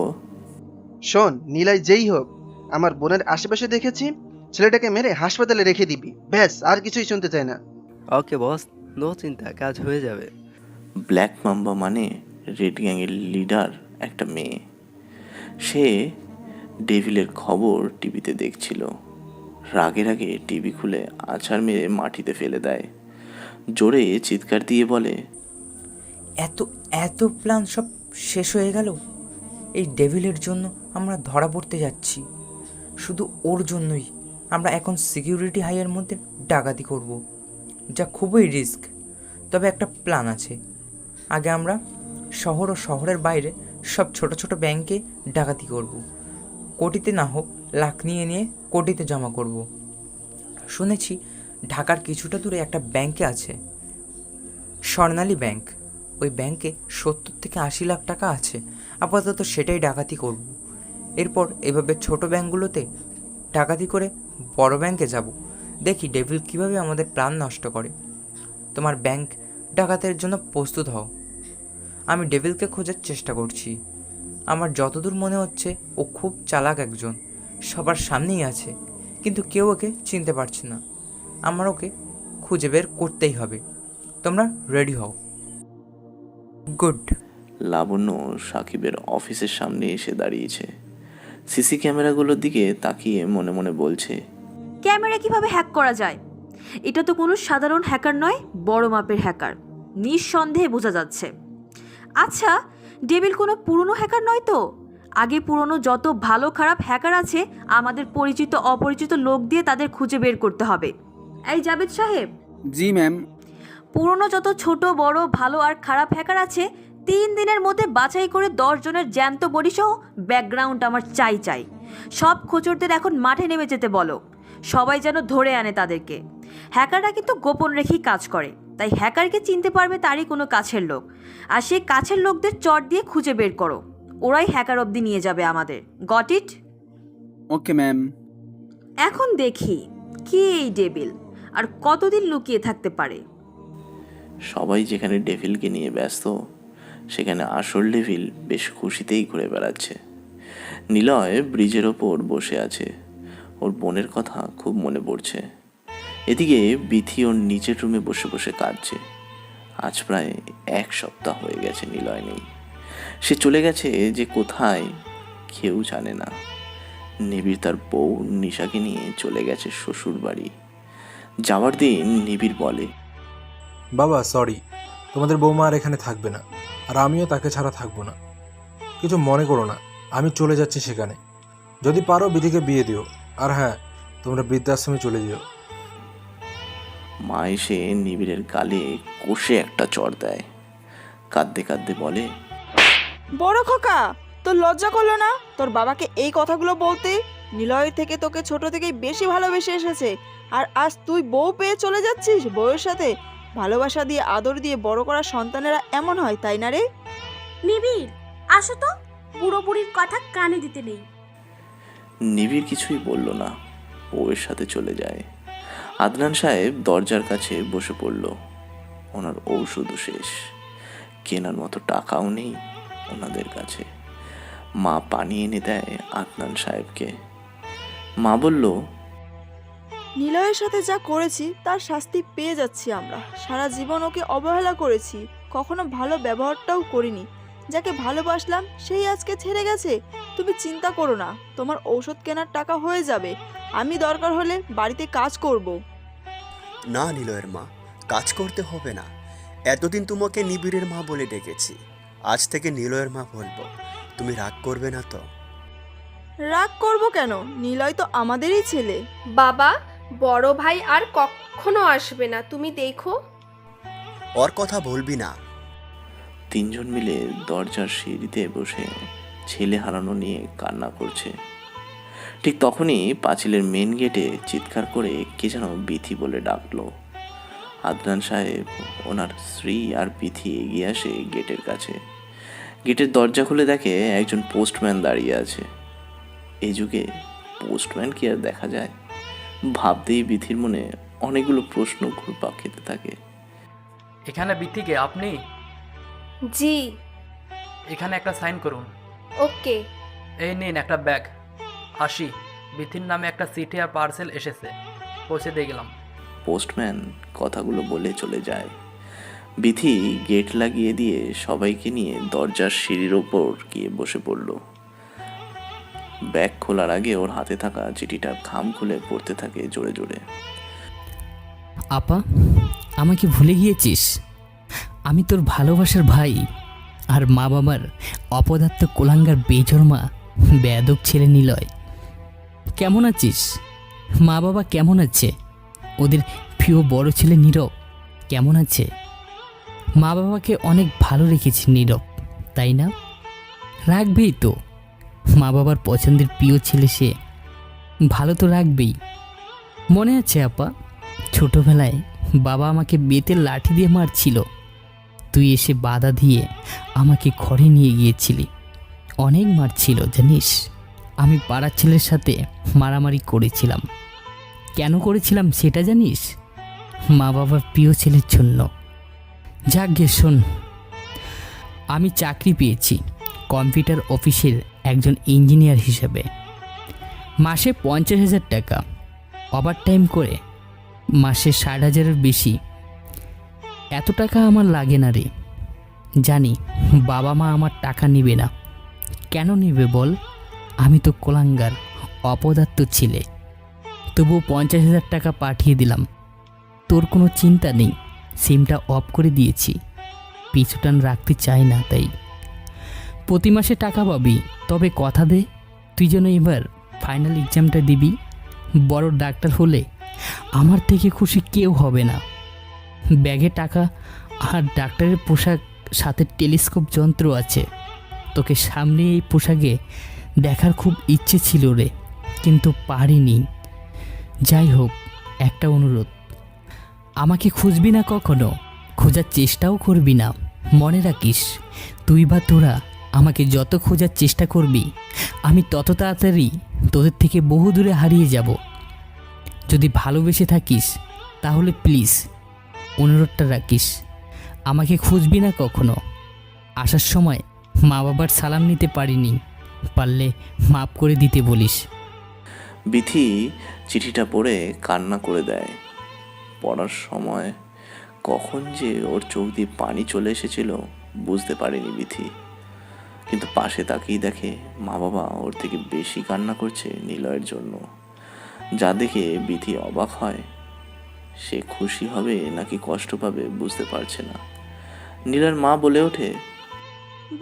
শোন, নিলয় যেই হোক, আমার বোনের আশেপাশে দেখেছি, ছেলেটাকে মেরে হাসপাতালে রেখে দিবি, ব্যাস, আর কিছুই শুনতে চাই না। ওকে বস, নো চিন্তা, কাজ হয়ে যাবে। ব্ল্যাক মাম্বা মানে রেড গ্যাংয়ের লিডার একটা মেয়ে। সে ডেভিলের খবর টিভিতে দেখছিল। রাগে রাগে টিভি খুলে আছাড় মেরে মাটিতে ফেলে দেয়। জোরে চিৎকার দিয়ে বলে, এত এত প্ল্যান সব শেষ হয়ে গেল। এই ডেভিলের জন্য আমরা ধরা পড়তে যাচ্ছি। শুধু ওর জন্যই আমরা এখন সিকিউরিটি হাইয়ের মধ্যে ডাকাতি করব, যা খুবই রিস্ক। তবে একটা প্ল্যান আছে। আগে আমরা শহর ও শহরের বাইরে সব ছোট ছোট ব্যাংকে ডাকাতি করব। কোটিতে না হোক লাখ নিয়ে নিয়ে কোটিতে জমা করব। শুনেছি ঢাকার কিছুটা দূরে একটা ব্যাংকে আছে, স্বর্ণালী ব্যাংক। ওই ব্যাংকে 70 থেকে 80 লাখ টাকা আছে আপাতত সেটাই ডাকাতি করব। এরপর এভাবে ছোট ব্যাংকগুলোতে ডাকাতি করে বড় ব্যাংকে যাব, দেখি ডেভিল কিভাবে আমাদের প্ল্যান নষ্ট করে। তোমার ব্যাংক ডাকাতের জন্য প্রস্তুত হও। আমি ডেভিলকে খোঁজার চেষ্টা করছি। আমার যতদূর মনে হচ্ছে ও খুব চালাক একজন, সবার সামনেই আছে, কিন্তু কেউ ওকে চিনতে পারছে না। আমার ওকে খুঁজে বের করতেই হবে। তোমরা রেডি হও। গুড। লাবণ্য সাকিবের অফিসের সামনে এসে দাঁড়িয়েছে। সিসি ক্যামেরাগুলোর দিকে তাকিয়ে মনে মনে বলছে, ক্যামেরা কিভাবে হ্যাক করা যায়? এটা তো কোনো সাধারণ হ্যাকার নয়, বড় মাপের হ্যাকার, নিঃসন্দেহে বোঝা যাচ্ছে। আচ্ছা, ডেভিল কোনো পুরনো হ্যাকার নয় তো? আগে পুরনো যত ভালো খারাপ হ্যাকার আছে আমাদের পরিচিত অপরিচিত লোক দিয়ে তাদের খুঁজে বের করতে হবে। এই জাভেদ সাহেব। জি ম্যাম। পুরনো যত ছোট বড় ভালো আর খারাপ হ্যাকার আছে 3 দিনের মধ্যে বাছাই করে 10 জনের জ্যান্ত বডিসহ ব্যাকগ্রাউন্ড আমার চাই। সব খোঁচরদের এখন মাঠে নেমে যেতে বলো, সবাই যেন ধরে আনে তাদেরকে। হ্যাকাররা কিন্তু গোপন রেখেই কাজ করে, তাই হ্যাকারকে চিনতে পারবে তারই কোনো কাছের লোক, আর সেই কাছের লোকদের চট দিয়ে খুঁজে বের করো। ওরাই হ্যাকার অবধি নিয়ে যাবে আমাদের। Got it? Okay ma'am. এখন দেখি কি এই ডেভিল আর কতদিন লুকিয়ে থাকতে পারে। সবাই যেখানে ডেভিলকে নিয়ে ব্যস্ত, সেখানে আসল ডেভিল বেশ খুশিতেই ঘুরে বেড়াচ্ছে। নিলয় ব্রিজের ওপর বসে আছে, ওর বোনের কথা খুব মনে পড়ছে। এদিকে বিথি ওর নিচের রুমে বসে বসে কাঁদছে। আজ প্রায় 1 সপ্তাহ হয়ে গেছে নিলয় নেই। সে চলে গেছে যে কোথায় কেউ জানে না। নিবিড় তার বউ নিশাকে নিয়ে চলে গেছে শ্বশুর বাড়ি। যাওয়ার দিন নিবিড় বলে, বাবা সরি, তোমাদের বৌমা আর এখানে থাকবে না, আর আমিও তাকে ছাড়া থাকবো না। কিছু মনে করো না, আমি চলে যাচ্ছি সেখানে। যদি পারো বিধিকে বিয়ে দিও, আর হ্যাঁ, তোমরা বৃদ্ধাশ্রমে চলে যেও। মা এসে নিবিড়ের গালে কষে একটা চড় দেয়। কাঁদতে কাঁদতে বলে, বড় খোকা, তোর লজ্জা করলো না তোর বাবাকে এই কথাগুলো বলতে? নিলয় থেকে তোকে ছোট থেকেই বেশি ভালোবেসে এসেছে, আর আজ তুই বউ পেয়ে চলে যাচ্ছিস। বউয়ের সাথে ভালোবাসা দিয়ে আদর দিয়ে বড় করা সন্তানেরা এমন হয়, তাই না রে? নিবিড়, আসো তো, বুড়ো বুড়ির কথা কানে দিতে নেই। নিবিড় কিছুই বলল না, বউয়ের সাথে চলে যায়। আদনান সাহেব দরজার কাছে বসে পড়ল। ওনার ঔষধও শেষ, কেনার মতো টাকাও নেই ওনাদের কাছে। মা পানি এনে দেয় আদনান সাহেবকে। মা বলল, নিলয়ের সাথে যা করেছি তার শাস্তি পেয়ে যাচ্ছি আমরা। সারা জীবন ওকে অবহেলা করেছি, কখনো ভালো ব্যবহারটাও করিনি। যাকে ভালোবাসলাম সেই আজকে ছেড়ে গেছে। তুমি চিন্তা করো না, তোমার ঔষধ কেনার টাকা হয়ে যাবে। আমি দরকার হলে বাড়িতে কাজ করব। না নিলয়ের মা, কাজ করতে হবে না। এতদিন তোমাকে নিবিড়ের মা বলে ডেকেছি, আজ থেকে নিলয়ের মা বলবো। তুমি রাগ করবে না তো? রাগ করব কেন? নিলয় তো আমাদেরই ছেলে। বাবা, বড় ভাই আর কখনো আসবে না, তুমি দেখো। ওর কথা বলবি না। 3 জন মিলে দরজার সিঁড়িতে বসে ছেলে হারানো নিয়ে কান্না করছে। ঠিক তখনই পাঁচিলের মেন গেটে চিৎকার করে কে যেন বিথি বলে ডাকলো। আদনান সাহেব, ওনার স্ত্রী আর বিথি এগিয়ে আসে গেটের কাছে। গেটের দরজা খুলে দেখে একজন পোস্টম্যান দাঁড়িয়ে আছে। এই যুগে পোস্টম্যান কি আর দেখা যায়? ভাবতেই বিথির মনে অনেকগুলো প্রশ্ন ঘুরপাক খেতে থাকে। এখানে বিথিকে আপনি? জি। এখানে একটা সাইন করুন। ওকে। এই নিন একটা ব্যাগ। আসি, বিথির নামে একটা চিঠি আর পার্সেল এসেছে, পৌঁছে দিয়ে গেলাম। পোস্টম্যান কথাগুলো বলে চলে যায়। বিথি গেট লাগিয়ে দিয়ে সবাইকে নিয়ে দরজার সিঁড়ির ওপর গিয়ে বসে পড়ল। ব্যাগ খোলার আগে ওর হাতে থাকা চিঠিটার খাম খুলে পড়তে থাকে জোরে জোরে। আপা, আমাকে ভুলে গিয়েছিস? আমি তোর ভালোবাসার ভাই, আর মা বাবার অপদার্থ কোলাঙ্গার বেজন্মা বেয়াদব ছেলে নিলয়। কেমন আছিস? মা বাবা কেমন আছে? ওদের প্রিয় বড় ছেলে নীরব কেমন আছে? মা বাবাকে অনেক ভালো রেখেছি নীরব, তাই না? রাখবেই তো, মা বাবার পছন্দের প্রিয় ছেলে সে, ভালো তো রাখবেই। মনে আছে আপা, ছোটবেলায় বাবা আমাকে বেতের লাঠি দিয়ে মারছিল, তুই এসে বাধা দিয়ে আমাকে ঘরে নিয়ে গিয়েছিলি। অনেক মারছিল জানিস। আমি পাড়ার ছেলের সাথে মারামারি করেছিলাম। কেন করেছিলাম সেটা জানিস? মা বাবার প্রিয় ছেলের জন্য। যাক গে শোন, আমি চাকরি পেয়েছি কম্পিউটার অফিসের একজন ইঞ্জিনিয়ার হিসেবে। মাসে 50,000 টাকা, ওভারটাইম করে মাসে 60,000-এর বেশি। এত টাকা আমার লাগে না রে। জানি বাবা মা আমার টাকা নেবে না। কেন নেবে বল? আমি তো কোলাঙ্গার, অপদার্থ ছেলে। তবুও 50,000 টাকা পাঠিয়ে দিলাম। তোর কোনো চিন্তা নেই, সিমটা অফ করে দিয়েছি। পিছুটান রাখতে চাই না তাই। প্রতি মাসে টাকা পাবি, তবে কথা দে তুই যেন এবার ফাইনাল এক্সামটা দিবি। বড় ডাক্তার হলে আমার থেকে খুশি কেউ হবে না। ব্যাগে টাকা আর ডাক্তারের পোশাক, সাথে টেলিস্কোপ যন্ত্র আছে। তোকে সামনে এই পোশাকে দেখার খুব ইচ্ছে ছিল রে, কিন্তু পারিনি। যাই হোক, একটা অনুরোধ, আমাকে খুঁজবি না কখনো, খোঁজার চেষ্টাও করবি না। মনে রাখিস, তুই বা তোরা আমাকে যত খোঁজার চেষ্টা করবি, আমি তত তাড়াতাড়ি তোদের থেকে বহু দূরে হারিয়ে যাব। যদি ভালোবেসে থাকিস তাহলে প্লিজ অনুরোধটা রাখিস, আমাকে খুঁজবি না কখনো। আসার সময় মা বাবার সালাম নিতে পারিনি, পারলে মাফ করে দিতে বলিস। বিথি চিঠিটা পড়ে কান্না করে দেয়। পড়ার সময় কখন যে ওর চোখ দিয়ে পানি চলে এসেছিল বুঝতে পারেনি বিথি। কিন্তু পাশে তাকিয়ে দেখে মা বাবা ওর থেকে বেশি কান্না করছে নিলয়ের জন্য। যা দেখে বিথি অবাক হয়। সে খুশি হবে নাকি কষ্ট পাবে বুঝতে পারছে না। নিলয়ের মা বলে ওঠে,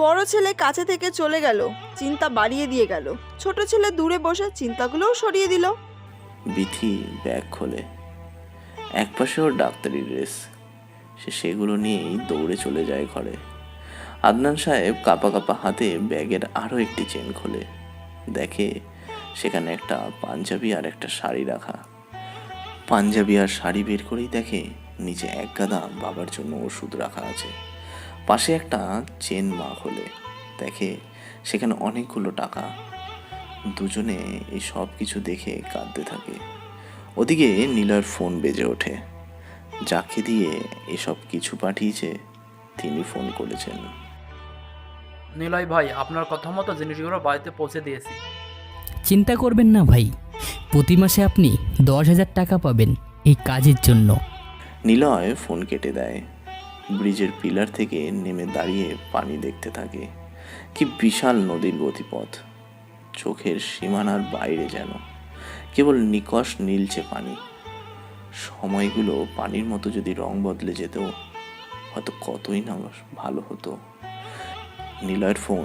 বড় ছেলে কাছে থেকে চলে গেল, চিন্তা বাড়িয়ে দিয়ে গেল। ছোট ছেলে দূরে বসে চিন্তাগুলোও সরিয়ে দিল। বিথি ব্যাগ খোলে। একপাশে ওর ডাক্তারি ড্রেস, সে সেগুলো নিয়েই দৌড়ে চলে যায় ঘরে। আদনান সাহেব কাঁপা কাঁপা হাতে ব্যাগের আরও একটি চেন খোলে। দেখে সেখানে একটা পাঞ্জাবি আর একটা শাড়ি রাখা। পাঞ্জাবি আর শাড়ি বের করেই দেখে নিচে এক গাদা বাবার জন্য ওষুধ রাখা আছে। পাশে একটা চেন মা খোলে, দেখে সেখানে অনেকগুলো টাকা। দুজনে এই সব কিছু দেখে কাঁদতে থাকে। ওদিকে নীলয়ের ফোন বেজে ওঠে। যাকে দিয়ে এসব কিছু পাঠিয়েছে তিনি ফোন করেছেন। নিলয় ভাই, আপনার কথা মতো জিনিসগুলো বাড়িতে পৌঁছে দিয়েছি। চিন্তা করবেন না ভাই, প্রতি মাসে আপনি 10,000 টাকা পাবেন এই কাজের জন্য। নিলয় ফোন কেটে দেয়। ব্রিজের পিলার থেকে নেমে দাঁড়িয়ে পানি দেখতে থাকে। কি বিশাল নদীর গতিপথ, চোখের সীমানার বাইরে যেন। কেবল নিকষ নীলচে পানি। সময়গুলো পানির মতো যদি রং বদলে যেত হয়তো কতই না ভালো হতো। নিলয়ের ফোন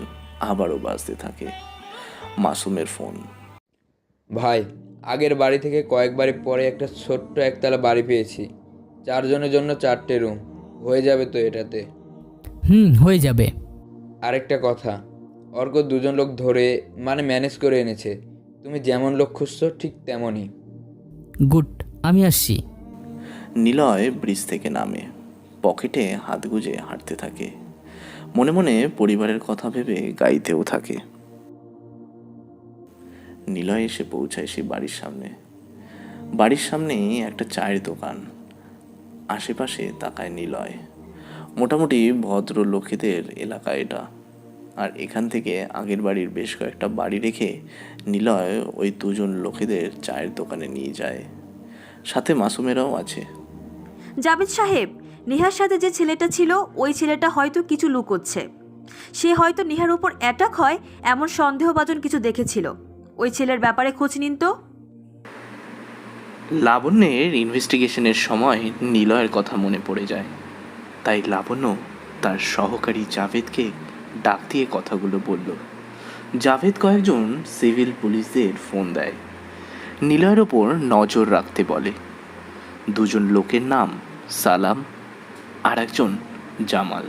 আবারও বাজতে থাকে। মাসুমের ফোন। ভাই, আগের বাড়ি থেকে কয়েকবারই পরে একটা ছোট্ট একতলা বাড়ি পেয়েছি। 4 জনের জন্য 4টে রুম হয়ে যাবে তো এটাতে? হয়ে যাবে। আরেকটা কথা, অর্ক 2জন লোক ধরে ম্যানেজ করে এনেছে। তুমি যেমন লোক খুঁজছো ঠিক তেমনই। গুড, আমি আসছি। নিলয় ব্রিজ থেকে নামে, পকেটে হাত গুজে হাঁটতে থাকে। মনে মনে পরিবারের কথা ভেবে গাইতেও থাকে। নিলয় এসে পৌঁছায় সেই বাড়ির সামনে। বাড়ির সামনেই একটা চায়ের দোকান। আশেপাশে তাকায় নিলয়। মোটামুটি ভদ্র লোকেদের এলাকা এটা। আর এখান থেকে আগের বাড়ির বেশ কয়েকটা বাড়ি রেখে নিলয় ওই 2জন লোকেদের চায়ের দোকানে নিয়ে যায়। সাথে মাসুমেরাও আছে। জাভেদ সাহেব, নেহার সাথে যে ছেলেটা ছিল ওই ছেলেটা হয়তো কিছু লুকোচ্ছে। সে হয়তো নেহার উপর অ্যাটাক হয় এমন সন্দেহভাজন কিছু দেখেছিল। ওই ছেলের ব্যাপারে খোঁজ নিন তো। লাবণ্যের ইনভেস্টিগেশনের সময় নিলয়ের কথা মনে পড়ে যায়। তাই লাবণ্য তার সহকারী জাভেদকে ডাক দিয়ে কথাগুলো বলল। জাভেদ কয়েকজন সিভিল পুলিশদের ফোন দেয়, নিলয়ের ওপর নজর রাখতে বলে। 2জন লোকের নাম সালাম আর একজন জামাল।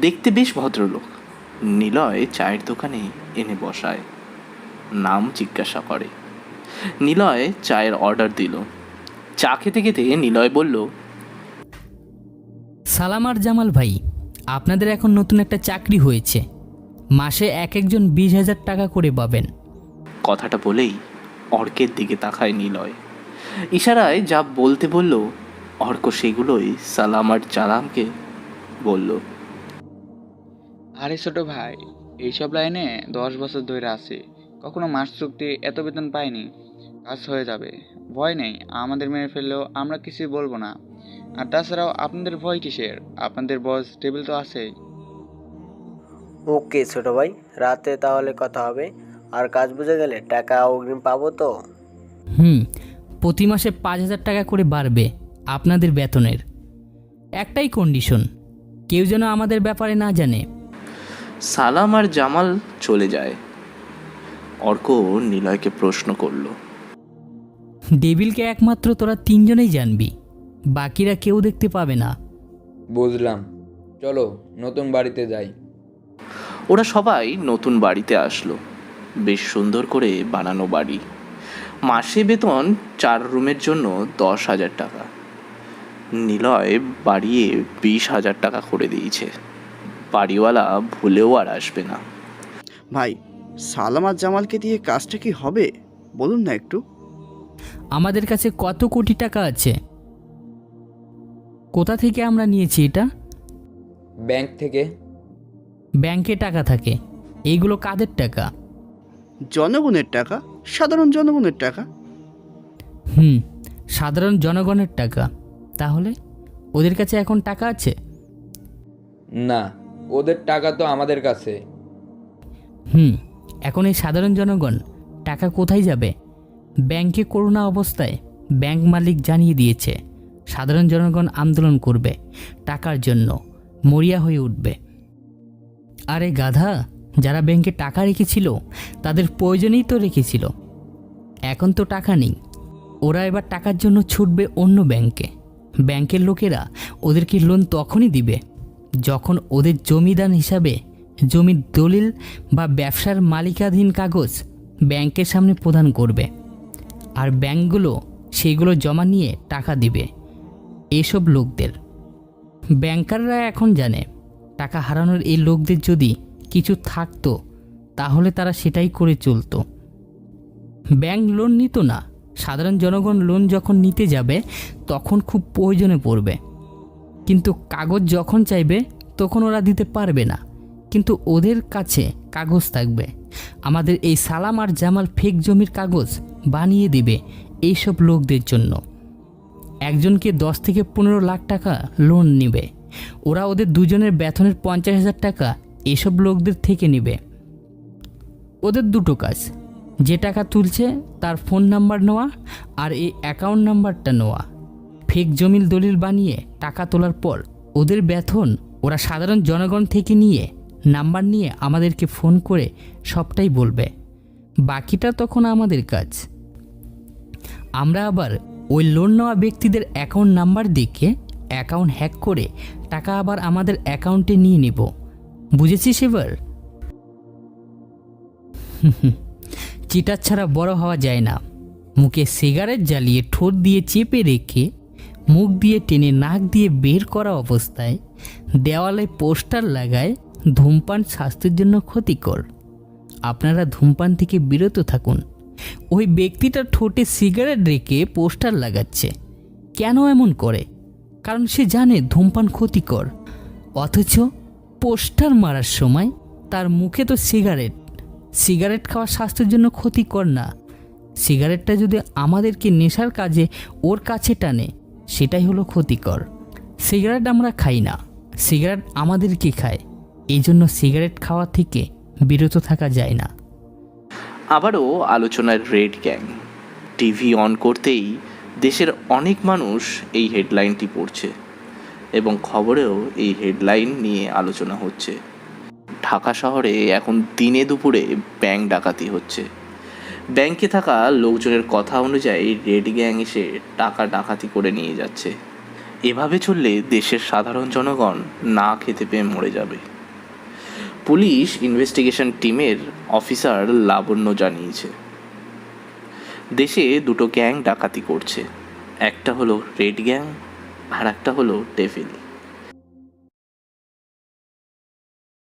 দেখতে বেশ ভদ্রলোক। নিলয় চায়ের দোকানে এনে বসায়, নাম জিজ্ঞাসা করে। নিলয় চায়ের অর্ডার দিল। চা খেতে খেতে নিলয় বলল, সালাম আর জামাল ভাই, আপনাদের এখন নতুন একটা চাকরি হয়েছে। মাসে এক একজন 20,000 টাকা করে পাবেন। কথাটা বলেই অর্কের দিকে তাকায় নিলয়। ইশারায় যা বলতে বলল, অর্ক সেগুলোই সালাম আর জালামকে বলল। আরে ছোট ভাই, এইসব লাইনে 10 বছর ধরে আছে, কখনো মাস চুক্তি এত বেতন পাইনি। কাজ হয়ে যাবে, ভয় নেই। আমাদের মেরে ফেললেও আমরা কিছুই বলবো না। আর তাছাড়াও আপনাদের ভয় কিসের? আপনাদের বস টেবিল তো আছেই। ওকে ছোট ভাই, রাতে তাহলে কথা হবে। আর কাজ বুঝে গেলে টাকা অগ্রিম পাবো তো? প্রতি মাসে 5,000 টাকা করে বাড়বে আপনাদের বেতনের। একটাই কন্ডিশন, কেউ যেন আমাদের ব্যাপারে না জানে। সালাম আর জামাল চলে যায়। অর্ক নিলয়কে প্রশ্ন করল, ডেভিলকে একমাত্র তোরা 3 জনেই জানবি, বাকিরা কেউ দেখতে পাবে না। বুঝলাম, চলো নতুন বাড়িতে যাই। ওরা সবাই নতুন বাড়িতে আসলো। বেশ সুন্দর করে বানানো বাড়ি। মাসে বেতন 4 রুমের জন্য 10,000 টাকা। নিলয় বাড়িয়ে 20,000 টাকা করে দিয়েছে। বাড়িওয়ালা ভুলেও আর আসবে না। ভাই, সালাম আর জামালকে দিয়ে কাজটা কি হবে বলুন না একটু। আমাদের কাছে কত কোটি টাকা আছে? কোথা থেকে আমরা নিয়েছি এটা? ব্যাংক থেকে। ব্যাংকে টাকা থাকে, এইগুলো কাদের টাকা? জনগণের টাকা, সাধারণ জনগণের টাকা। সাধারণ জনগণের টাকা। তাহলে ওদের কাছে এখন টাকা আছে? না, ওদের টাকা তো আমাদের কাছে। এখন এই সাধারণ জনগণ টাকা কোথায় যাবে? ব্যাংকে করোনা অবস্থায় ব্যাংক মালিক জানিয়ে দিয়েছে সাধারণ জনগণ আন্দোলন করবে টাকার জন্য, মরিয়া হয়ে উঠবে। আরে গাধা, যারা ব্যাংকে টাকা রেখেছিল তাদের প্রয়োজনেই তো রেখেছিল। এখন তো টাকা নেই, ওরা এবার টাকার জন্য ছুটবে অন্য ব্যাংকে। ব্যাংকের লোকেরা ওদেরকে লোন তখনই দিবে যখন ওদের জমিদান হিসাবে জমির দলিল বা ব্যবসার মালিকাধীন কাগজ ব্যাংকের সামনে প্রদান করবে। আর ব্যাংকগুলো সেইগুলো জমা নিয়ে টাকা দিবে এইসব লোকদের। ব্যাংকাররা এখন জানে টাকা হারানোর এই লোকদের যদি কিছু থাকতো তাহলে তারা সেটাই করে চলতো। ব্যাংক লোন নিত না, সাধারণ জনগণ লোন যখন নিতে যাবে তখন খুব প্রয়োজনে পড়বে, কিন্তু কাগজ যখন চাইবে তখন ওরা দিতে পারবে না। কিন্তু ওদের কাছে কাগজ থাকবে। আমাদের এই সালাম আর জামাল ফেক জমির কাগজ বানিয়ে দিবে এইসব লোকদের জন্য। একজনকে 10 থেকে 15 লাখ টাকা লোন নেবে, ওরা ওদের দুজনের বেতনের 50,000 টাকা এসব লোকদের থেকে নেবে। ওদের দুটো কাজ, যে টাকা তুলছে তার ফোন নাম্বার নেওয়া আর এই অ্যাকাউন্ট নাম্বারটা নেওয়া। ফেক জমির দলিল বানিয়ে টাকা তোলার পর ওদের বেতন ওরা সাধারণ জনগণ থেকে নিয়ে নাম্বার নিয়ে আমাদেরকে ফোন করে সবটাই বলবে। বাকিটা তখন আমাদের কাজ। আমরা আবার ওই লোন নেওয়া ব্যক্তিদের অ্যাকাউন্ট নাম্বার দেখে অ্যাকাউন্ট হ্যাক করে টাকা আবার আমাদের অ্যাকাউন্টে নিয়ে নেব। বুঝেছিস এবার? চিটার ছাড়া বড় হওয়া যায় না। মুখে সিগারেট জ্বালিয়ে ঠোঁট দিয়ে চেপে রেখে মুখ দিয়ে টেনে নাক দিয়ে বের করা অবস্থায় দেওয়ালে পোস্টার লাগায় ধূমপান স্বাস্থ্যের জন্য ক্ষতিকর, আপনারা ধূমপান থেকে বিরত থাকুন। ওই ব্যক্তিটা ঠোঁটে সিগারেট রেখে পোস্টার লাগাচ্ছে। কেন এমন করে? কারণ সে জানে ধূমপান ক্ষতিকর, অথচ পোস্টার মারার সময় তার মুখে তো সিগারেট খাওয়া স্বাস্থ্যের জন্য ক্ষতিকর না। সিগারেটটা যদি আমাদেরকে নেশার কাজে ওর কাছে টানে সেটাই হলো ক্ষতিকর। সিগারেট আমরা খাই না, সিগারেট আমাদেরকে খায়, এই জন্য সিগারেট খাওয়া থেকে বিরত থাকা যায় না। আবারও আলোচনার রেড গ্যাং। টিভি অন করতেই দেশের অনেক মানুষ এই হেডলাইনটি পড়ছে এবং খবরেও এই হেডলাইন নিয়ে আলোচনা হচ্ছে। ঢাকা শহরে এখন দিনে দুপুরে ব্যাংক ডাকাতি হচ্ছে। ব্যাংকে থাকা লোকজনের কথা অনুযায়ী রেড গ্যাং এসে টাকা ডাকাতি করে নিয়ে যাচ্ছে। এভাবে চললে দেশের সাধারণ জনগণ না খেতে পেয়ে মরে যাবে। পুলিশ ইনভেস্টিগেশন টিমের অফিসার লাবণ্য জানিয়েছে দেশে দুটো গ্যাং ডাকাতি করছে, একটা হলো রেড গ্যাং আর একটা হলো ডেভিল।